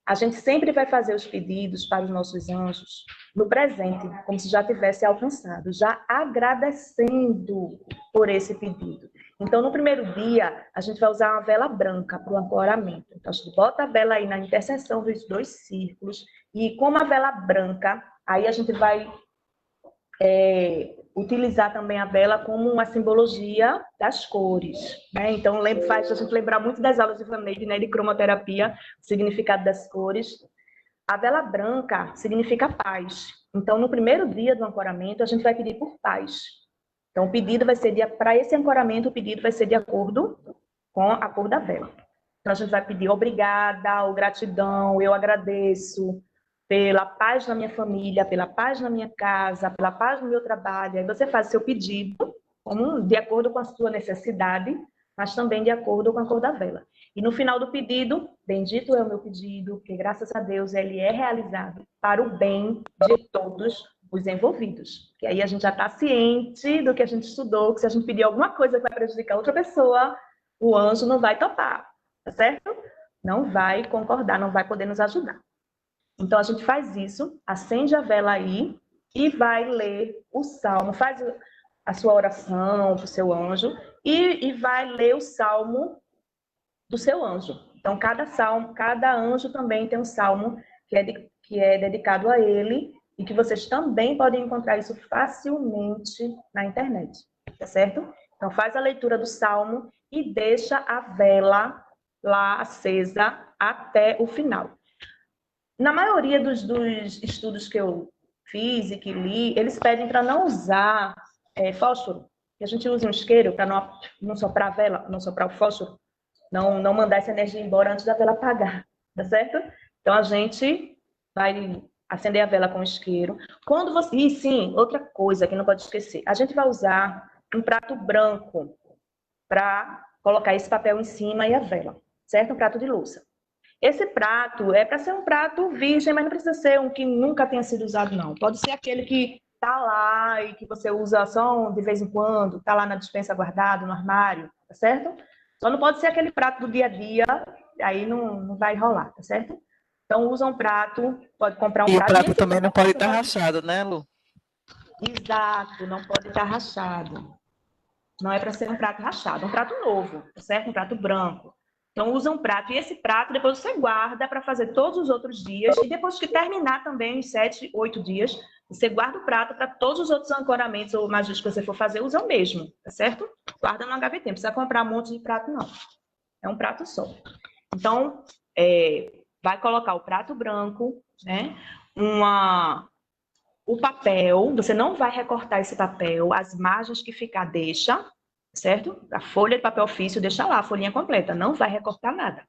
A gente sempre vai fazer os pedidos para os nossos anjos no presente, como se já tivesse alcançado, já agradecendo por esse pedido. Então, no primeiro dia, a gente vai usar uma vela branca para o ancoramento. Então, a gente bota a vela aí na interseção dos 2 círculos, e com uma vela branca, aí a gente vai utilizar também a vela como uma simbologia das cores, né? Então, faz a gente lembrar muito das aulas de Van Eyck, né, de cromoterapia, o significado das cores. A vela branca significa paz. Então, no primeiro dia do ancoramento, a gente vai pedir por paz. Então, o pedido vai ser para esse ancoramento, o pedido vai ser de acordo com a cor da vela. Então, a gente vai pedir obrigada, ou gratidão, eu agradeço pela paz na minha família, pela paz na minha casa, pela paz no meu trabalho. Aí você faz seu pedido de acordo com a sua necessidade, mas também de acordo com a cor da vela. E no final do pedido, bendito é o meu pedido, que graças a Deus ele é realizado para o bem de todos os envolvidos. Que aí a gente já está ciente do que a gente estudou, que se a gente pedir alguma coisa que vai prejudicar outra pessoa, o anjo não vai topar, tá certo? Não vai concordar, não vai poder nos ajudar. Então, a gente faz isso, acende a vela aí e vai ler o salmo, faz a sua oração para o seu anjo e vai ler o salmo do seu anjo. Então, cada anjo também tem um salmo que é dedicado a ele e que vocês também podem encontrar isso facilmente na internet, tá certo? Então, faz a leitura do salmo e deixa a vela lá acesa até o final. Na maioria dos estudos que eu fiz e que li, eles pedem para não usar fósforo. Que a gente use um isqueiro para não soprar a vela, não soprar o fósforo, não mandar essa energia embora antes da vela apagar, tá certo? Então, a gente vai acender a vela com isqueiro. E sim, outra coisa que não pode esquecer, a gente vai usar um prato branco para colocar esse papel em cima e a vela, certo? Um prato de louça. Esse prato é para ser um prato virgem, mas não precisa ser um que nunca tenha sido usado, não. Pode ser aquele que está lá e que você usa só de vez em quando, está lá na despensa guardado, no armário, tá certo? Só não pode ser aquele prato do dia a dia, aí não vai rolar, tá certo? Então, usa um prato, pode comprar um prato. E o prato também não pode estar rachado, né, Lu? Exato, não pode estar rachado. Não é para ser um prato rachado, é um prato novo, tá certo? Um prato branco. Então, usa um prato, e esse prato depois você guarda para fazer todos os outros dias, e depois que terminar também os 7, 8 dias, você guarda o prato para todos os outros ancoramentos ou magias que você for fazer, usa o mesmo, tá certo? Guarda numa gavetinha, não precisa comprar um monte de prato, não. É um prato só. Então, vai colocar o prato branco, né? O papel, você não vai recortar esse papel, as margens que ficar, deixa, certo? A folha de papel ofício, deixa lá, a folhinha completa, não vai recortar nada.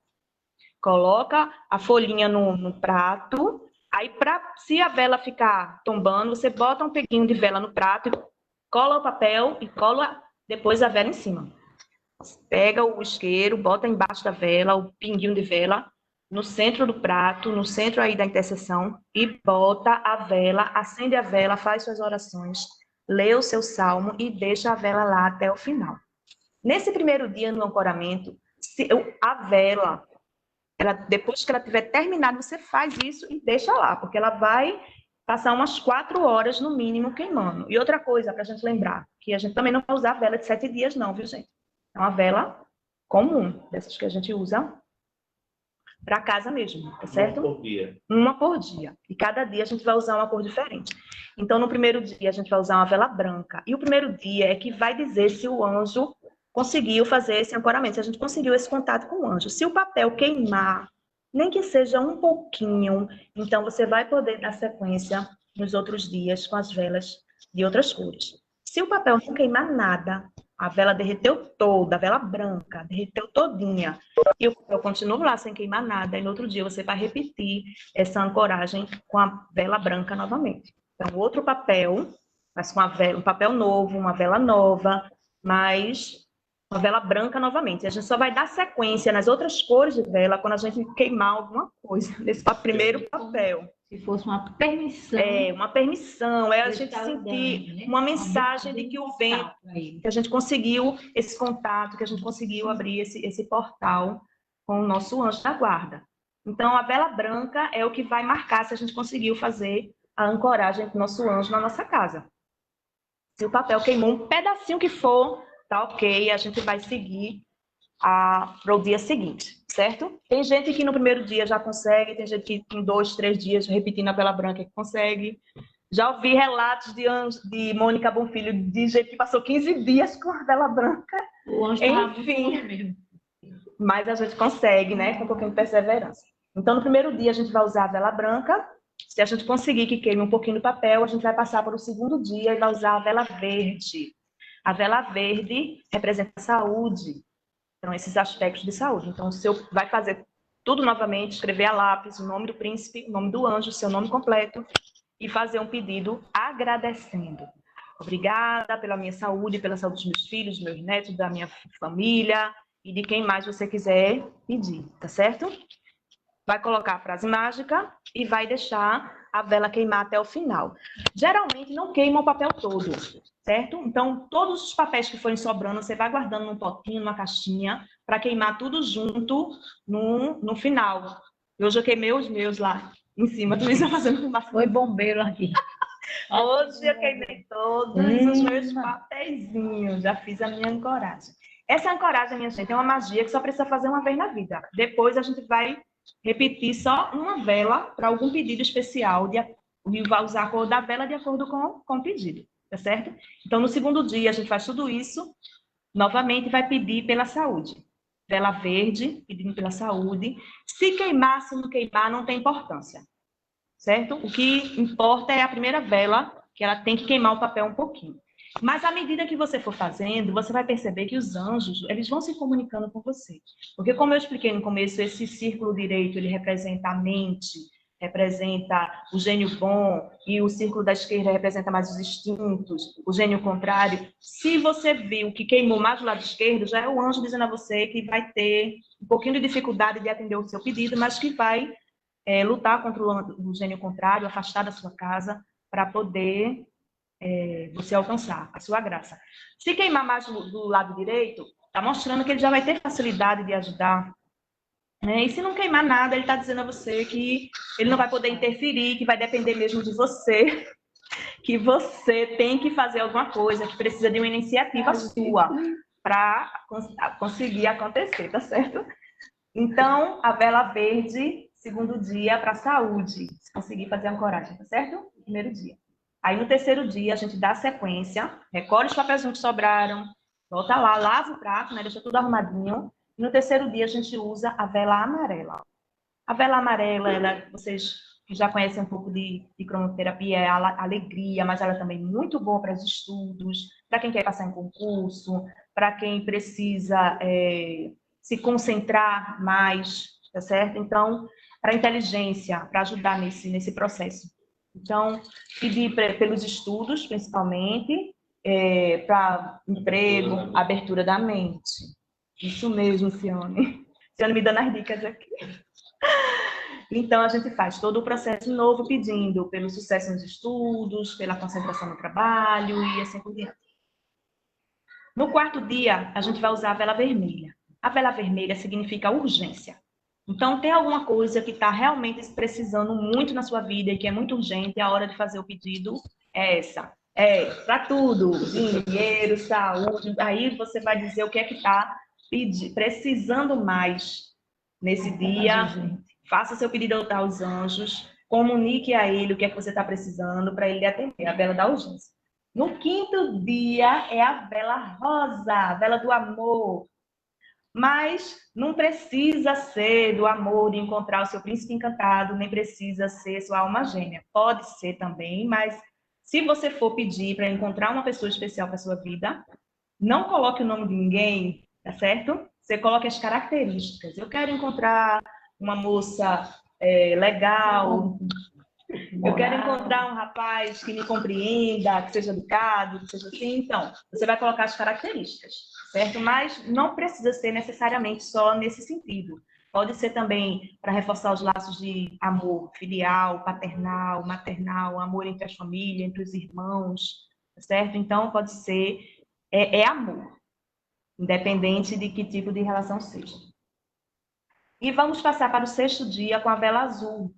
Coloca a folhinha no prato, aí se a vela ficar tombando, você bota um peguinho de vela no prato e cola o papel e cola depois a vela em cima. Pega o isqueiro, bota embaixo da vela, o pinguinho de vela, no centro do prato, no centro aí da intercessão, e bota a vela, acende a vela, faz suas orações, lê o seu salmo e deixa a vela lá até o final. Nesse primeiro dia no ancoramento, a vela, depois que ela tiver terminado, você faz isso e deixa lá, porque ela vai passar umas 4 horas no mínimo queimando. E outra coisa para a gente lembrar, que a gente também não vai usar vela de 7 dias não, viu, gente? É uma vela comum, dessas que a gente usa para casa mesmo, tá certo? Uma por dia. Uma por dia. E cada dia a gente vai usar uma cor diferente. Então, no primeiro dia, a gente vai usar uma vela branca. E o primeiro dia é que vai dizer se o anjo conseguiu fazer esse ancoramento, se a gente conseguiu esse contato com o anjo. Se o papel queimar, nem que seja um pouquinho, então você vai poder dar sequência nos outros dias com as velas de outras cores. Se o papel não queimar nada, a vela derreteu toda, a vela branca, derreteu todinha, e o papel continua lá sem queimar nada, e no outro dia você vai repetir essa ancoragem com a vela branca novamente. Então, outro papel, mas com um papel novo, uma vela nova, mas uma vela branca novamente. A gente só vai dar sequência nas outras cores de vela quando a gente queimar alguma coisa, nesse primeiro papel. Se fosse uma permissão. Uma permissão, a Ele gente está sentir dando, né? uma mensagem de que o vento, Para ele. que a gente conseguiu esse contato, que a gente conseguiu abrir esse portal com o nosso anjo da guarda. Então, a vela branca é o que vai marcar se a gente conseguiu fazer a ancoragem do nosso anjo na nossa casa. Se o papel queimou um pedacinho que for, tá ok, a gente vai seguir para o dia seguinte, certo? Tem gente que no primeiro dia já consegue, tem gente que em 2, 3 dias, repetindo a vela branca, que consegue. Já ouvi relatos de Mônica Bonfilho, de gente que passou 15 dias com a vela branca. O anjo estava muito Enfim, longe mesmo. mas a gente consegue, né? Com um pouquinho de perseverança. Então, no primeiro dia, a gente vai usar a vela branca. Se a gente conseguir que queime um pouquinho do papel, a gente vai passar para o segundo dia e vai usar a vela verde. A vela verde representa a saúde. Então, esses aspectos de saúde. Então, você vai fazer tudo novamente, escrever a lápis, o nome do príncipe, o nome do anjo, o seu nome completo, e fazer um pedido agradecendo. Obrigada pela minha saúde, pela saúde dos meus filhos, dos meus netos, da minha família e de quem mais você quiser pedir, tá certo? Vai colocar a frase mágica e vai deixar a vela queimar até o final. Geralmente não queima o papel todo, certo? Então, todos os papéis que forem sobrando, você vai guardando num potinho, numa caixinha, para queimar tudo junto no final. Hoje eu queimei os meus lá em cima, tudo isso fazendo fumaça. Foi bombeiro aqui. Hoje eu queimei todos os meus papeizinhos, já fiz a minha ancoragem. Essa ancoragem, minha gente, é uma magia que só precisa fazer uma vez na vida. Depois a gente vai repetir só uma vela para algum pedido especial e vai usar a cor da vela de acordo com o pedido, tá certo? Então, no segundo dia, a gente faz tudo isso, novamente vai pedir pela saúde. Vela verde, pedindo pela saúde. Se queimar, se não queimar, não tem importância, certo? O que importa é a primeira vela, que ela tem que queimar o papel um pouquinho. Mas à medida que você for fazendo, você vai perceber que os anjos, eles vão se comunicando com você. Porque como eu expliquei no começo, esse círculo direito, ele representa a mente, representa o gênio bom, e o círculo da esquerda representa mais os instintos, o gênio contrário. Se você viu que queimou mais do lado esquerdo, já é o anjo dizendo a você que vai ter um pouquinho de dificuldade de atender o seu pedido, mas que vai lutar contra o gênio contrário, afastar da sua casa, para poder você alcançar a sua graça. Se queimar mais do lado direito, está mostrando que ele já vai ter facilidade de ajudar. E se não queimar nada, ele está dizendo a você que ele não vai poder interferir, que vai depender mesmo de você, que você tem que fazer alguma coisa, que precisa de uma iniciativa sua para conseguir acontecer, tá certo? Então, a vela verde, segundo dia, para a saúde, se conseguir fazer a ancoragem, tá certo? Primeiro dia. Aí, no terceiro dia, a gente dá sequência, recolhe os papéis que sobraram, volta lá, lava o prato, né, deixa tudo arrumadinho. E no terceiro dia, a gente usa a vela amarela. A vela amarela, vocês que já conhecem um pouco de cromoterapia, é a alegria, mas ela é também muito boa para os estudos, para quem quer passar em concurso, para quem precisa se concentrar mais, tá certo? Então, para inteligência, para ajudar nesse processo. Então, pedir pelos estudos, principalmente, para emprego, abertura da mente. Isso mesmo, Cione. Cione me dando as dicas aqui. Então, a gente faz todo o processo novo pedindo pelo sucesso nos estudos, pela concentração no trabalho e assim por diante. No quarto dia, a gente vai usar a vela vermelha. A vela vermelha significa urgência. Então, tem alguma coisa que está realmente precisando muito na sua vida e que é muito urgente, a hora de fazer o pedido é essa. É para tudo, dinheiro, saúde. Aí você vai dizer o que é que está precisando mais nesse dia. Faça seu pedido aos anjos, comunique a ele o que é que você está precisando para ele atender, a vela da urgência. No quinto dia é a vela rosa, a vela do amor. Mas não precisa ser do amor, de encontrar o seu príncipe encantado, nem precisa ser sua alma gêmea. Pode ser também, mas se você for pedir para encontrar uma pessoa especial para a sua vida, não coloque o nome de ninguém, tá certo? Você coloque as características. Eu quero encontrar uma moça legal, eu quero encontrar um rapaz que me compreenda, que seja educado, que seja assim. Então, você vai colocar as características, certo? Mas não precisa ser necessariamente só nesse sentido. Pode ser também para reforçar os laços de amor filial, paternal, maternal, amor entre as famílias, entre os irmãos, certo? Então, pode ser, amor, independente de que tipo de relação seja. E vamos passar para o sexto dia com a vela azul.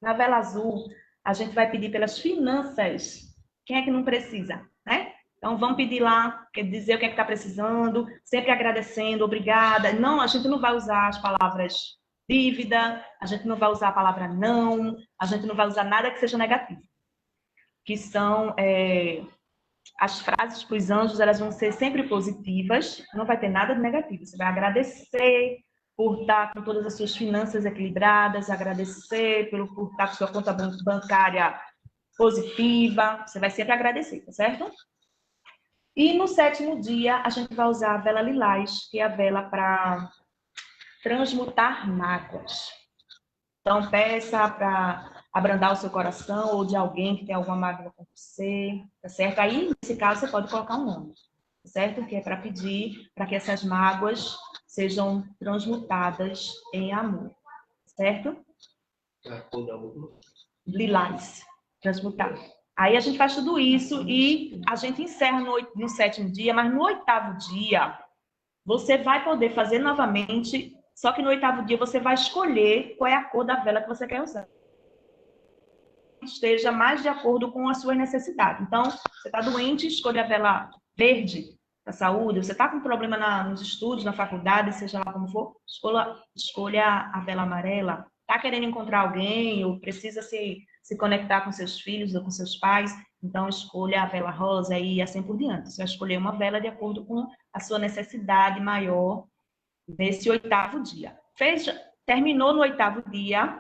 Na vela azul, a gente vai pedir pelas finanças. Quem é que não precisa, né? Então, vamos pedir lá, dizer o que é que está precisando, sempre agradecendo, obrigada. Não, a gente não vai usar as palavras dívida, a gente não vai usar a palavra não, a gente não vai usar nada que seja negativo. Que são as frases para os anjos, elas vão ser sempre positivas, não vai ter nada de negativo. Você vai agradecer por estar com todas as suas finanças equilibradas, agradecer por estar com sua conta bancária positiva, você vai sempre agradecer, tá certo? E no sétimo dia, a gente vai usar a vela lilás, que é a vela para transmutar mágoas. Então, peça para abrandar o seu coração ou de alguém que tem alguma mágoa com você, tá certo? Aí, nesse caso, você pode colocar um nome, tá certo? Que é para pedir para que essas mágoas sejam transmutadas em amor, certo? Lilás, transmutar. Aí a gente faz tudo isso e a gente encerra no sétimo dia, mas no oitavo dia, você vai poder fazer novamente, só que no oitavo dia você vai escolher qual é a cor da vela que você quer usar. Esteja mais de acordo com as suas necessidades. Então, você está doente, escolha a vela verde, da saúde, você está com problema nos estudos, na faculdade, seja lá como for, escolha a vela amarela. Está querendo encontrar alguém ou precisa se conectar com seus filhos ou com seus pais, então escolha a vela rosa e assim por diante. Você vai escolher uma vela de acordo com a sua necessidade maior nesse oitavo dia. Terminou no oitavo dia,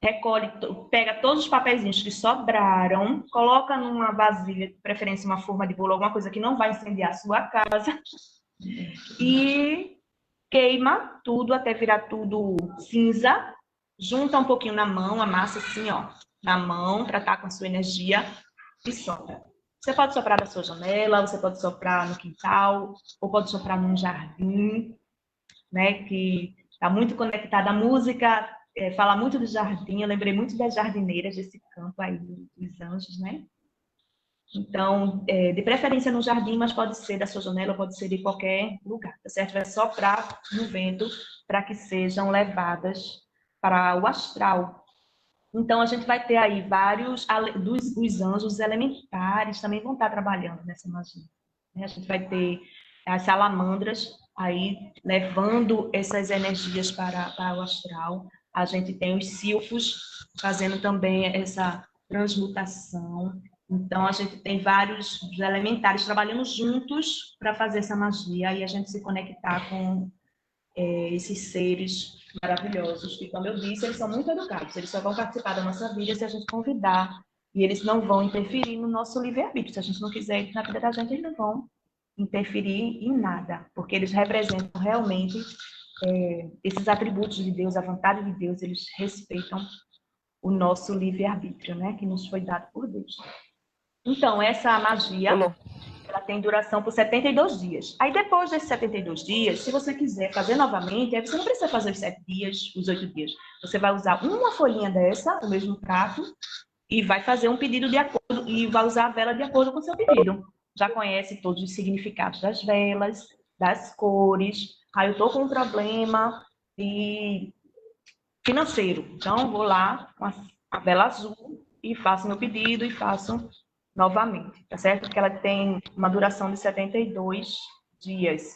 recolhe, pega todos os papeizinhos que sobraram, coloca numa vasilha, de preferência uma forma de bolo, alguma coisa que não vai incendiar a sua casa, e queima tudo até virar tudo cinza, junta um pouquinho na mão, amassa assim, ó, na mão, para estar com a sua energia, e sopra. Você pode soprar da sua janela, você pode soprar no quintal, ou pode soprar num jardim, né, que está muito conectada à música. Fala muito do jardim, eu lembrei muito das jardineiras desse campo aí dos anjos, né? Então, de preferência no jardim, mas pode ser da sua janela, pode ser de qualquer lugar, tá certo? Vai soprar no vento para que sejam levadas para o astral. Então, a gente vai ter aí vários, dos anjos elementares também vão estar trabalhando nessa magia. A gente vai ter as salamandras aí levando essas energias para o astral. A gente tem os silfos fazendo também essa transmutação. Então, a gente tem vários elementares trabalhando juntos para fazer essa magia e a gente se conectar com esses seres maravilhosos, que, como eu disse, eles são muito educados. Eles só vão participar da nossa vida se a gente convidar e eles não vão interferir no nosso livre-arbítrio. Se a gente não quiser ir na vida da gente, eles não vão interferir em nada, porque eles representam realmente esses atributos de Deus, a vontade de Deus, eles respeitam o nosso livre-arbítrio, né, que nos foi dado por Deus. Então, essa magia... ela tem duração por 72 dias. Aí depois desses 72 dias, se você quiser fazer novamente, aí você não precisa fazer os 7 dias, os 8 dias. Você vai usar uma folhinha dessa, o mesmo prato, e vai fazer um pedido de acordo, e vai usar a vela de acordo com o seu pedido. Já conhece todos os significados das velas, das cores. Aí eu estou com um problema financeiro. Então, vou lá com a vela azul e faço meu pedido e faço novamente, tá certo? Porque ela tem uma duração de 72 dias.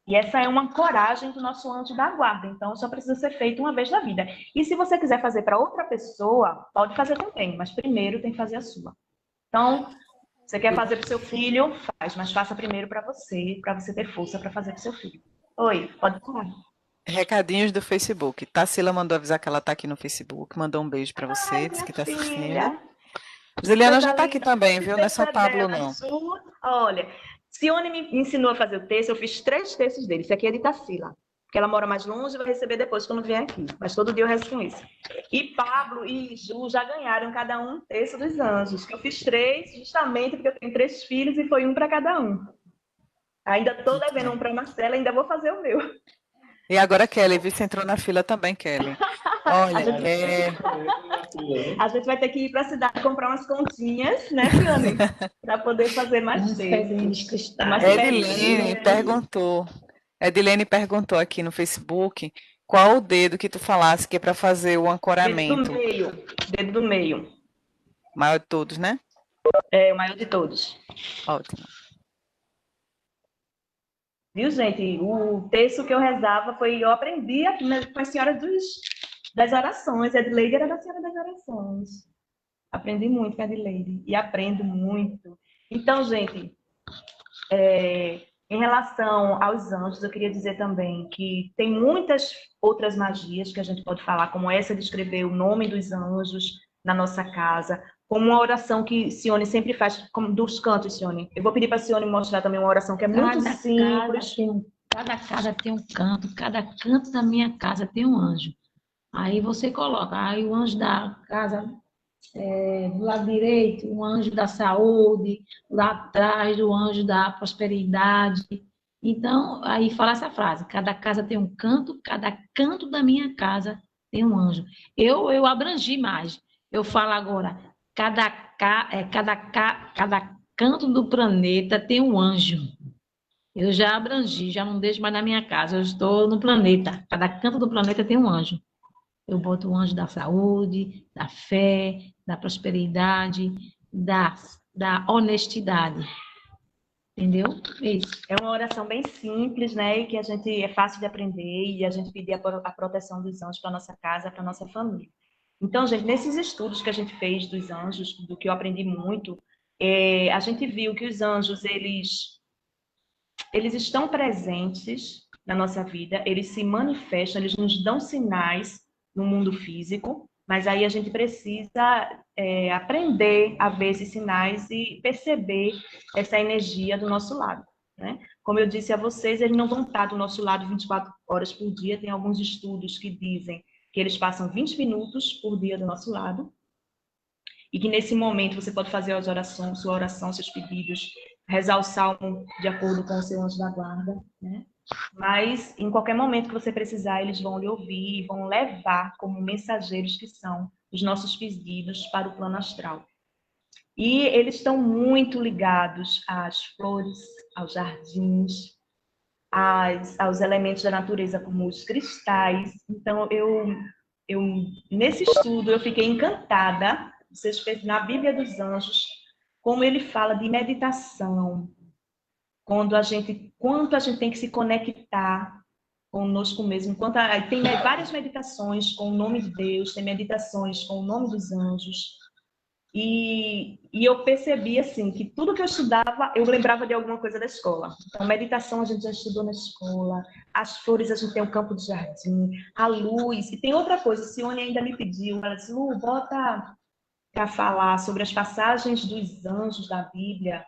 E essa é uma coragem do nosso anjo da guarda. Então, só precisa ser feito uma vez na vida. E se você quiser fazer para outra pessoa, pode fazer também, mas primeiro tem que fazer a sua. Então, você quer fazer para o seu filho? Faz, mas faça primeiro para você ter força para fazer para o seu filho. Oi, pode falar. Recadinhos do Facebook. Tarsila mandou avisar que ela tá aqui no Facebook, mandou um beijo para você, disse que tá assistindo. Ziliana já tá aqui também, viu? Não é só Pablo, não. Olha, Cione me ensinou a fazer o texto, eu fiz 3 textos dele. Esse aqui é de Tarsila, porque ela mora mais longe e vai receber depois quando vier aqui. Mas todo dia eu rezo com isso. E Pablo e Ju já ganharam cada um texto dos anjos, que eu fiz 3, justamente porque eu tenho 3 filhos e foi um para cada um. Ainda estou devendo um para Marcela, ainda vou fazer o meu. E agora Kelly, viu? Você entrou na fila também, Kelly. Olha, a gente vai ter que ir para a cidade comprar umas continhas, né, Ciane? Para poder fazer mais textos. Edilene perguntou aqui no Facebook qual o dedo que tu falasse que é para fazer o ancoramento. Dedo do meio. Maior de todos, né? É, o maior de todos. Ótimo. Viu, gente? O texto que eu rezava eu aprendi aqui com a senhora das orações. A Edileide era da senhora das orações. Aprendi muito com a Edileide e aprendo muito. Então, gente, em relação aos anjos, eu queria dizer também que tem muitas outras magias que a gente pode falar, como essa de escrever o nome dos anjos na nossa casa, como uma oração que Cione sempre faz, como dos cantos, Cione. Eu vou pedir para a Cione mostrar também uma oração que é muito simples. Cada casa tem um canto, cada canto da minha casa tem um anjo. Aí você coloca, aí o anjo da casa do lado direito, o anjo da saúde, lá atrás o anjo da prosperidade. Então, aí fala essa frase, cada casa tem um canto, cada canto da minha casa tem um anjo. Eu abrangi mais. Eu falo agora, cada canto do planeta tem um anjo. Eu já abrangi, já não deixo mais na minha casa, eu estou no planeta. Cada canto do planeta tem um anjo. Eu boto o anjo da saúde, da fé, da prosperidade, da honestidade. Entendeu? Isso. É uma oração bem simples, né? E que a gente é fácil de aprender e a gente pedir a proteção dos anjos para nossa casa, para nossa família. Então, gente, nesses estudos que a gente fez dos anjos, do que eu aprendi muito, a gente viu que os anjos, eles estão presentes na nossa vida, eles se manifestam, eles nos dão sinais no mundo físico, mas aí a gente precisa aprender a ver esses sinais e perceber essa energia do nosso lado, né? Como eu disse a vocês, eles não vão estar do nosso lado 24 horas por dia, tem alguns estudos que dizem que eles passam 20 minutos por dia do nosso lado, e que nesse momento você pode fazer as orações, sua oração, seus pedidos, rezar o salmo de acordo com o seu anjo da guarda, né? Mas em qualquer momento que você precisar, eles vão lhe ouvir e vão levar como mensageiros que são os nossos pedidos para o plano astral. E eles estão muito ligados às flores, aos jardins, aos elementos da natureza, como os cristais. Então, nesse estudo, eu fiquei encantada. Vocês veem na Bíblia dos Anjos, como ele fala de meditação, quanto a gente tem que se conectar conosco mesmo. Tem várias meditações com o nome de Deus, tem meditações com o nome dos anjos. E eu percebi, assim, que tudo que eu estudava, eu lembrava de alguma coisa da escola. Então, meditação a gente já estudou na escola, as flores a gente tem o campo de jardim, a luz. E tem outra coisa, a Cione ainda me pediu, ela disse, Lu, bota para falar sobre as passagens dos anjos da Bíblia,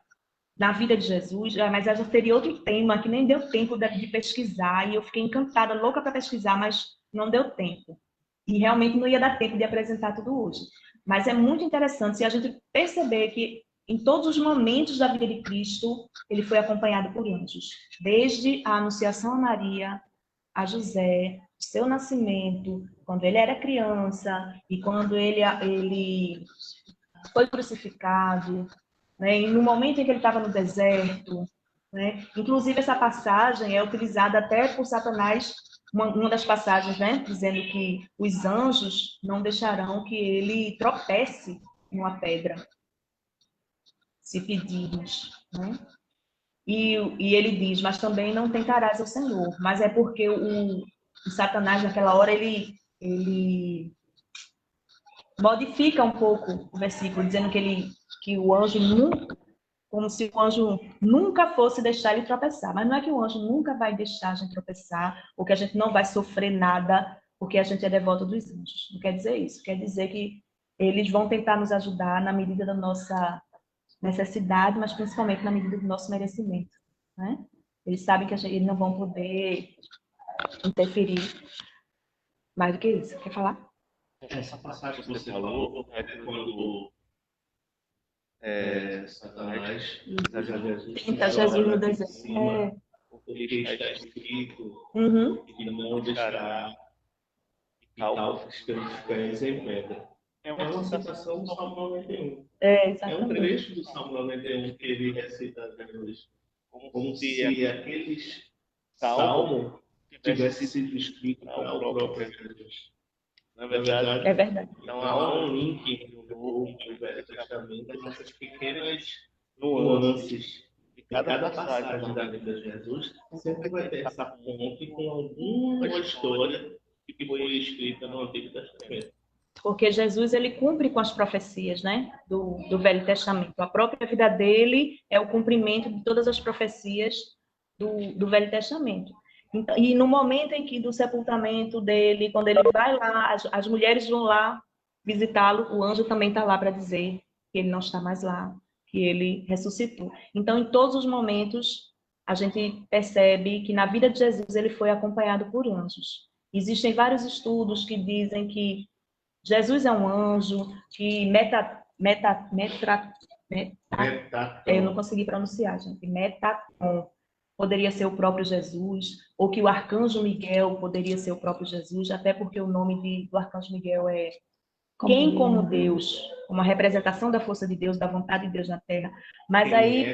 na vida de Jesus, mas já teria outro tema que nem deu tempo de pesquisar, e eu fiquei encantada, louca para pesquisar, mas não deu tempo. E realmente não ia dar tempo de apresentar tudo hoje. Mas é muito interessante se a gente perceber que em todos os momentos da vida de Cristo, ele foi acompanhado por anjos. Desde a anunciação a Maria, a José, o seu nascimento, quando ele era criança e quando ele foi crucificado, né? E no momento em que ele estava no deserto, né? Inclusive essa passagem é utilizada até por Satanás, uma das passagens, né? Dizendo que os anjos não deixarão que ele tropece em uma pedra, se pedirmos, né? E ele diz, mas também não tentarás ao Senhor. Mas é porque o Satanás, naquela hora, ele modifica um pouco o versículo, dizendo que o anjo nunca, como se o anjo nunca fosse deixar ele tropeçar. Mas não é que o anjo nunca vai deixar a gente tropeçar, ou que a gente não vai sofrer nada, porque a gente é devoto dos anjos. Não quer dizer isso. Quer dizer que eles vão tentar nos ajudar na medida da nossa necessidade, mas principalmente na medida do nosso merecimento, né? Eles sabem que eles não vão poder interferir mais do que isso. Quer falar? Essa passagem que você falou é quando Satanás Tenta Jesus no deserto. porque está escrito Uhum. que não deixará que calços pés em pedra. É uma citação do Salmo 91. É um Exatamente. trecho do Salmo 91 que ele recita a Jesus, como se aqueles salmos tivesse sido escrito para o próprio Jesus. Na verdade, É verdade. então há um link entre o Novo e o Velho Testamento, nessas pequenas nuances. E cada passagem da vida de Jesus sempre vai ter essa ponte com alguma história que foi escrita no Antigo Testamento. Porque Jesus, ele cumpre com as profecias, né, do Velho Testamento. A própria vida dele é o cumprimento de todas as profecias do Velho Testamento. Então, e no momento em que do sepultamento dele, quando ele vai lá, as mulheres vão lá visitá-lo, o anjo também está lá para dizer que ele não está mais lá, que ele ressuscitou. Então, em todos os momentos, a gente percebe que na vida de Jesus ele foi acompanhado por anjos. Existem vários estudos que dizem que Jesus é um anjo, que eu não consegui pronunciar, gente. Metatron poderia ser o próprio Jesus, ou que o arcanjo Miguel poderia ser o próprio Jesus, até porque o nome do arcanjo Miguel é quem como Deus, uma representação da força de Deus, da vontade de Deus na terra. Mas aí,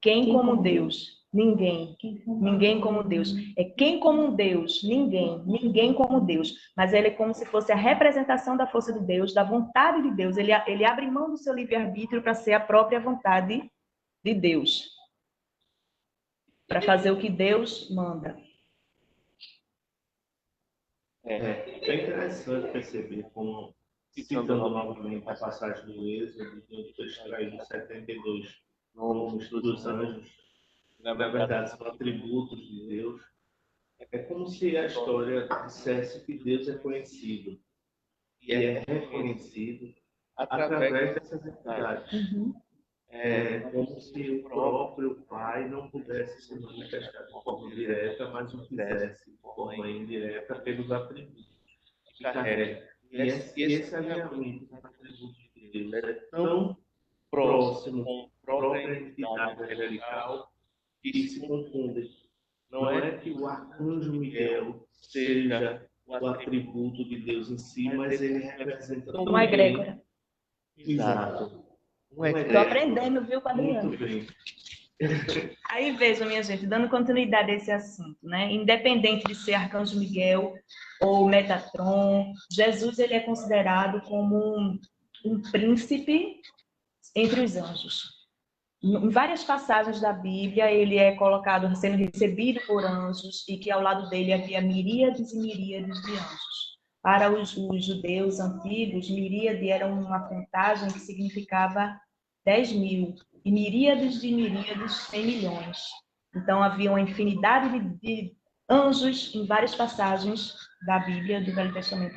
quem como Deus? Ninguém. Ninguém como Deus. É quem como Deus? Ninguém. Ninguém como Deus. Mas ele é como se fosse a representação da força de Deus, da vontade de Deus. Ele abre mão do seu livre-arbítrio para ser a própria vontade de Deus. Para fazer o que Deus manda. É interessante perceber como, citando novamente a passagem do Êxodo, onde foi extraído 72 nomes dos anjos, na verdade são atributos de Deus. É como se a história dissesse que Deus é conhecido e é reconhecido através dessas entidades. É como se o próprio Pai não pudesse se manifestar de forma direta, mas o fizesse de forma indireta pelos atributos que carrega. E esse alinhamento dos atributos de Deus é tão próximo com a própria entidade angelical que se confundem. Não é que o arcanjo Miguel seja o atributo de Deus em si, mas ele representa tão Uma egrégora. Exato. Estou aprendendo, viu, Adriano? Muito bem. Aí veja, minha gente, dando continuidade a esse assunto, né? Independente de ser Arcanjo Miguel ou Metatron, Jesus ele é considerado como um príncipe entre os anjos. Em várias passagens da Bíblia, ele é colocado sendo recebido por anjos e que ao lado dele havia miríades e miríades de anjos. Para os judeus antigos, miríade era uma contagem que significava 10.000 e miríades de miríades 100 milhões. Então havia uma infinidade de anjos em várias passagens da Bíblia, do Velho Testamento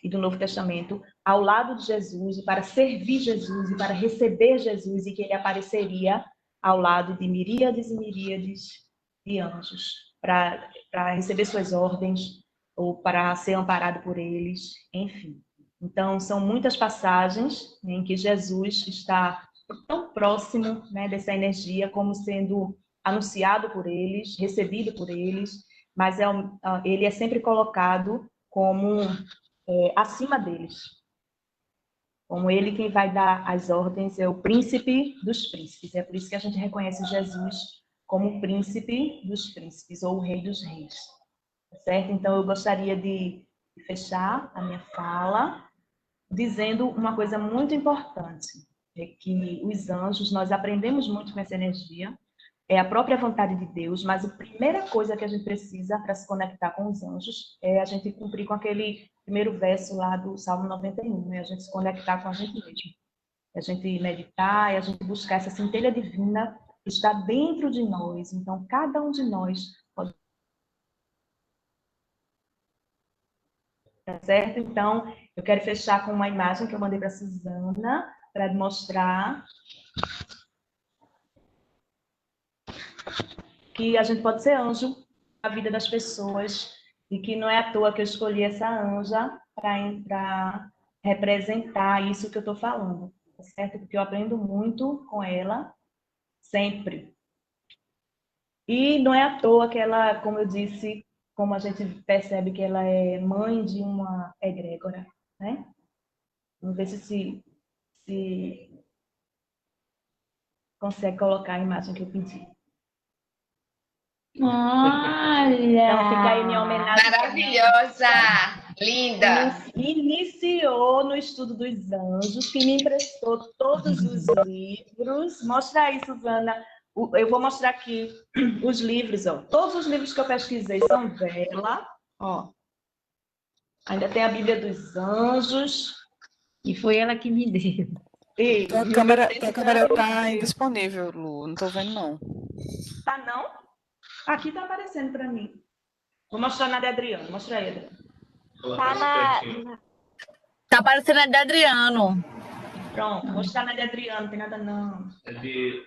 e do Novo Testamento, ao lado de Jesus, e para servir Jesus, e para receber Jesus, e que ele apareceria ao lado de miríades e miríades de anjos, para receber suas ordens, ou para ser amparado por eles, enfim. Então, são muitas passagens em que Jesus está tão próximo, né, dessa energia, como sendo anunciado por eles, recebido por eles, mas ele é sempre colocado como acima deles. Como ele quem vai dar as ordens, é o príncipe dos príncipes. É por isso que a gente reconhece Jesus como o príncipe dos príncipes, ou o rei dos reis. Certo? Então, eu gostaria de fechar a minha fala dizendo uma coisa muito importante, é que os anjos, nós aprendemos muito com essa energia, é a própria vontade de Deus, mas a primeira coisa que a gente precisa para se conectar com os anjos é a gente cumprir com aquele primeiro verso lá do Salmo 91, né? A gente se conectar com a gente mesmo. A gente meditar e a gente buscar essa centelha divina que está dentro de nós. Então, cada um de nós pode... Tá certo? Então, eu quero fechar com uma imagem que eu mandei para a Suzana, para mostrar que a gente pode ser anjo na vida das pessoas e que não é à toa que eu escolhi essa anja para representar isso que eu estou falando, tá certo? Porque eu aprendo muito com ela, sempre. E não é à toa que ela, como eu disse, como a gente percebe que ela é mãe de uma egrégora, né? Vamos ver se consegue colocar a imagem que eu pedi. Olha! Então fica aí minha homenagem. Maravilhosa! Linda! Iniciou no estudo dos anjos, que me emprestou todos os livros. Mostra aí, Suzana. Eu vou mostrar aqui os livros, ó. Todos os livros que eu pesquisei são dela, ó. Ainda tem a Bíblia dos Anjos. E foi ela que me deu. E Tua câmera está indisponível, Lu. Não estou vendo, não. tá não? Aqui tá aparecendo para mim. Vou mostrar na de Adriano. Mostra aí, Adriano. Tá aparecendo a de Adriano. Pronto, vou mostrar na de Adriano, não tem nada não. É de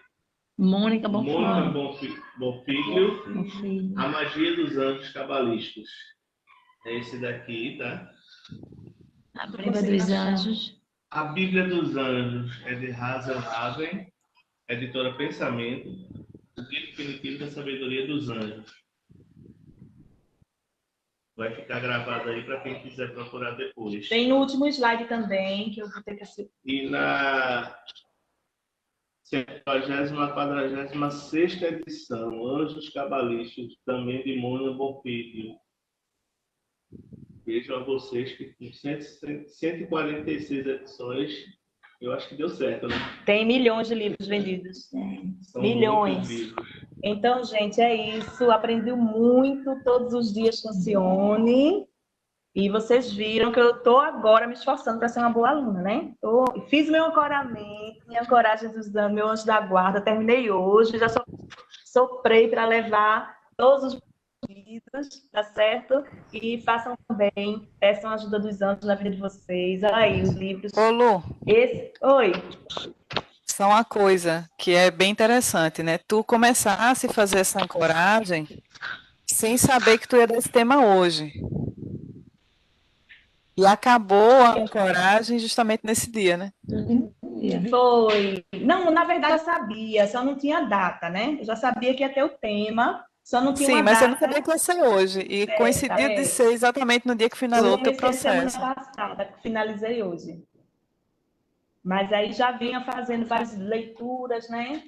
Mônica Mônica Bonfim. Bonfiglio, A Magia dos Anjos Cabalísticos. É esse daqui, tá? A Bíblia dos Anjos. A Bíblia dos Anjos é de Hazel Raven, editora Pensamento, o Guia Definitivo da Sabedoria dos Anjos. Vai ficar gravado aí para quem quiser procurar depois. Tem no último slide também, que eu vou ter que assistir. E na 46ª edição, Anjos Cabalísticos, também de Mônica Bonfiglio. Vejam a vocês que com 146 edições, eu acho que deu certo, né? Tem milhões de livros vendidos. São Milhões. muitos livros. Então, gente, é isso. Aprendi muito todos os dias com Cione. E vocês viram que eu estou agora me esforçando para ser uma boa aluna, né? Fiz meu ancoramento, minha ancoragem dos anos, meu anjo da guarda, terminei hoje, já soprei para levar todos os livros, tá certo? E façam também, peçam a ajuda dos anjos na vida de vocês. Aí, os livros. Ô, Lu, Oi. só uma coisa que é bem interessante, né? Tu começasse a fazer essa ancoragem sem saber que tu ia dar esse tema hoje. E acabou a ancoragem justamente nesse dia, né? Foi. Não, na verdade eu sabia, só não tinha data, né? Eu já sabia que ia ter o tema, só não tinha Sim, uma mas data. eu não sabia que ia ser hoje. E coincidiu de ser exatamente no dia que finalizou o teu processo. Semana passada, que finalizei hoje. Mas aí já vinha fazendo várias leituras, né?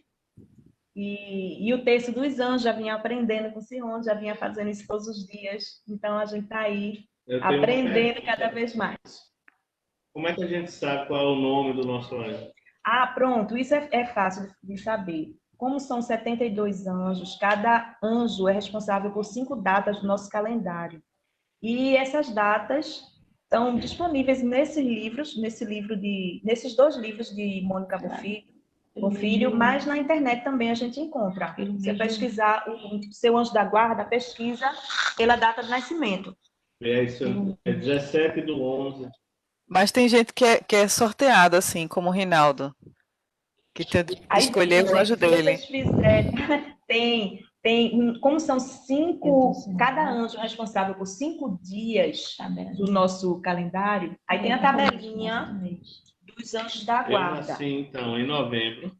E o texto dos anjos, já vinha aprendendo com o Cione, já vinha fazendo isso todos os dias. Então a gente está aí aprendendo cada vez mais. Como é que a gente sabe qual é o nome do nosso anjo? Ah, pronto, isso é fácil de saber. Como são 72 anjos, cada anjo é responsável por 5 datas do nosso calendário. E essas datas estão disponíveis nesses dois livros de Mônica Bonfiglio, mas na internet também a gente encontra. Você pesquisar o seu anjo da guarda, pesquisa pela data de nascimento. É isso, é 17/11. Mas tem gente que é sorteado, assim, como o Rinaldo, que tem que escolher o anjo dele. Tem como são 5, cada anjo é responsável por 5 dias do nosso calendário, aí tem a tabelinha dos anjos da Eu guarda. nasci, então, em novembro.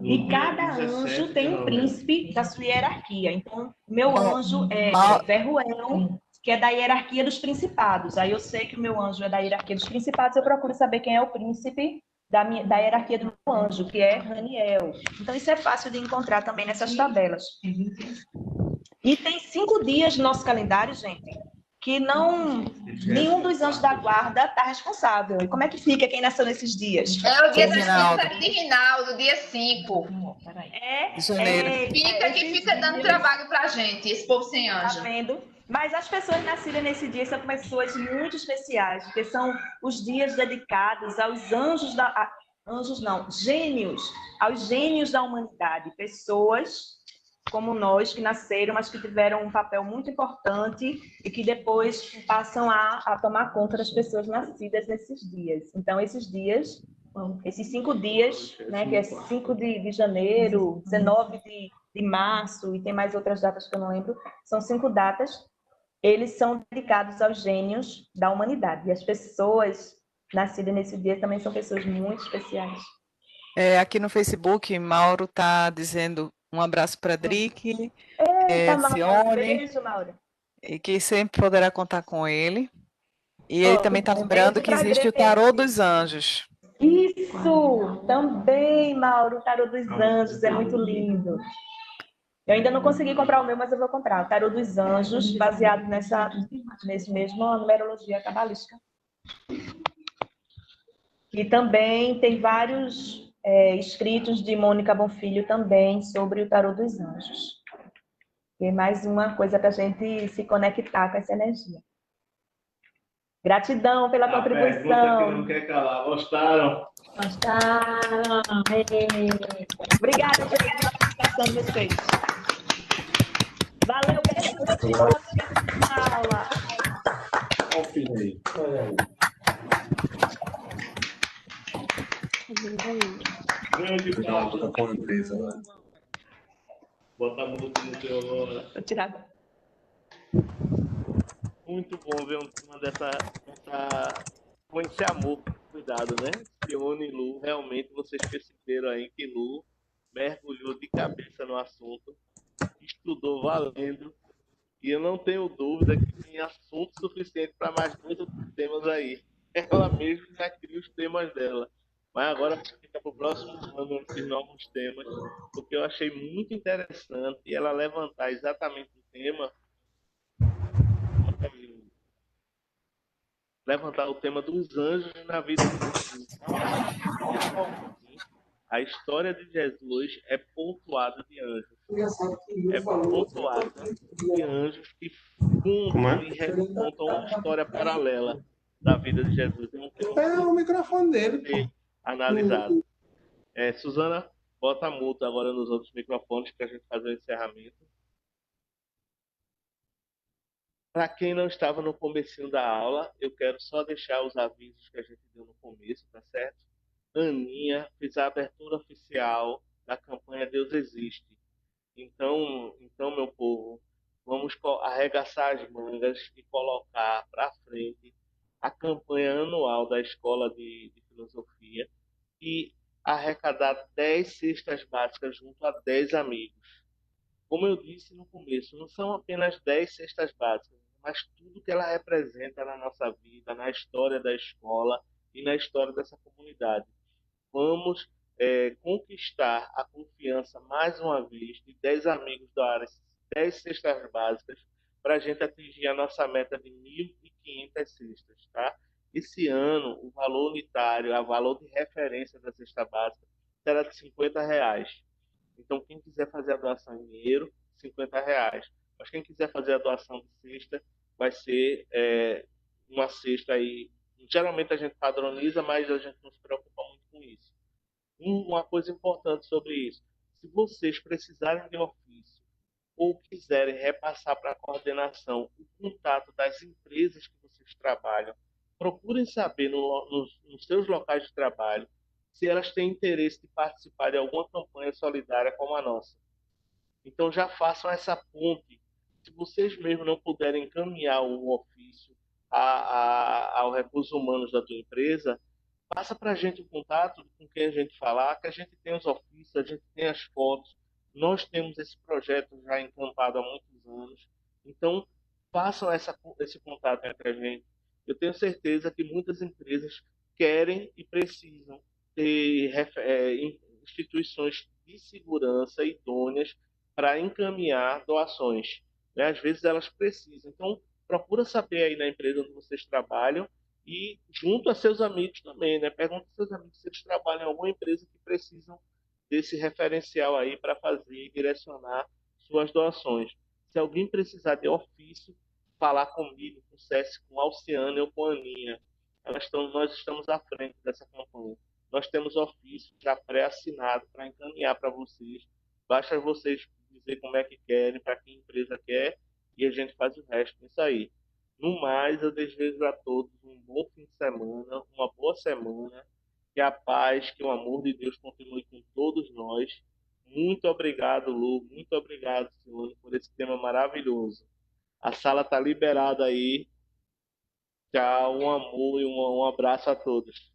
E cada anjo tem um príncipe da sua hierarquia. Então, meu anjo é Mal- Ferruel, que é da hierarquia dos principados. Aí eu sei que o meu anjo é da hierarquia dos principados, eu procuro saber quem é o príncipe da hierarquia do meu anjo, que é Raniel. Então, isso é fácil de encontrar também nessas tabelas. E tem 5 dias no nosso calendário, gente, que nenhum dos anjos da guarda está responsável. E como é que fica quem nasceu nesses dias? É o dia das Rinaldo. festas de Rinaldo, dia 5. Janeiro. Fica que fica dando trabalho pra gente, esse povo sem Tá anjo. vendo? Mas as pessoas nascidas nesse dia são pessoas muito especiais, porque são os dias dedicados aos anjos não, gênios, aos gênios da humanidade, pessoas como nós que nasceram, mas que tiveram um papel muito importante e que depois passam a tomar conta das pessoas nascidas nesses dias. Então, esses 5 dias, né, que é 5 de janeiro, 19 de março, e tem mais outras datas que eu não lembro, são 5 datas, eles são dedicados aos gênios da humanidade. E as pessoas nascidas nesse dia também são pessoas muito especiais. Aqui no Facebook, Mauro está dizendo um abraço para Drick, Eita, Mauro, Cione, beijo, Mauro. e que sempre poderá contar com ele. E ele também está lembrando beijo que pra existe o Grace. Tarô dos Anjos. Isso, também, Mauro, o Tarô dos Anjos, é muito lindo. Eu ainda não consegui comprar o meu, mas eu vou comprar. O Tarô dos Anjos, baseado nesse mesmo numerologia cabalística. E também tem vários escritos de Mônica Bonfilho também sobre o Tarô dos Anjos. E mais uma coisa para a gente se conectar com essa energia. Gratidão pela contribuição. Pergunta que não quer calar. Gostaram? Obrigada pela participação de vocês. Valeu, pessoal. Aula. Olha o filho aí. Olha aí. Grande Paulo. Bota a música no teu agora. Vou tirar. Muito bom ver um tema com esse amor, cuidado, né? Cione e Lu, realmente vocês perceberam aí que Lu mergulhou de cabeça no assunto, estudou valendo, e eu não tenho dúvida que tem assunto suficiente para mais 2 outros temas aí. Ela mesma já cria os temas dela. Mas agora fica para o próximo ano esses novos temas, porque eu achei muito interessante ela levantar exatamente o tema. Levantar o tema dos anjos na vida de Jesus. A história de Jesus é pontuada de anjos. É pontuada de anjos que contam e recontam uma história paralela da vida de Jesus. É o microfone dele. Analisado. Suzana, bota a multa agora nos outros microfones para a gente fazer o encerramento. Para quem não estava no comecinho da aula, eu quero só deixar os avisos que a gente deu no começo, tá certo? Aninha fez a abertura oficial da campanha Deus Existe. Então, meu povo, vamos arregaçar as mangas e colocar para frente a campanha anual da Escola de Filosofia e arrecadar 10 cestas básicas junto a 10 amigos. Como eu disse no começo, não são apenas 10 cestas básicas, mas tudo que ela representa na nossa vida, na história da escola e na história dessa comunidade. Vamos conquistar a confiança, mais uma vez, de 10 amigos da área, 10 cestas básicas, para a gente atingir a nossa meta de 1.500 cestas. Tá? Esse ano, o valor unitário, o valor de referência da cesta básica, será de R$50. Então, quem quiser fazer a doação em dinheiro, R$50. Mas quem quiser fazer a doação de cesta, vai ser uma cesta aí. Geralmente a gente padroniza, mas a gente não se preocupa muito com isso. Uma coisa importante sobre isso: se vocês precisarem de ofício ou quiserem repassar para a coordenação o contato das empresas que vocês trabalham, procurem saber nos seus locais de trabalho se elas têm interesse de participar de alguma campanha solidária como a nossa. Então já façam essa ponte. Se vocês mesmos não puderem encaminhar o ofício ao recursos humanos da tua empresa, passa para a gente o contato com quem a gente falar, que a gente tem os ofícios, a gente tem as fotos, nós temos esse projeto já encampado há muitos anos. Então, façam esse contato entre a gente. Eu tenho certeza que muitas empresas querem e precisam ter instituições de segurança idôneas para encaminhar doações, né? Às vezes elas precisam. Então, procura saber aí na empresa onde vocês trabalham e junto a seus amigos também, né? Pergunta aos seus amigos se eles trabalham em alguma empresa que precisam desse referencial aí para fazer e direcionar suas doações. Se alguém precisar de ofício, falar comigo, com o SESC, com a Alciane ou com a Aninha. Nós estamos à frente dessa campanha. Nós temos ofício já pré-assinado para encaminhar para vocês. Basta vocês dizer como é que querem, para que empresa quer, e a gente faz o resto nisso aí. No mais, eu desejo a todos um bom fim de semana, uma boa semana, que a paz, que o amor de Deus continue com todos nós. Muito obrigado, Lu, muito obrigado, Simone, por esse tema maravilhoso. A sala está liberada aí. Tchau, um amor e um abraço a todos.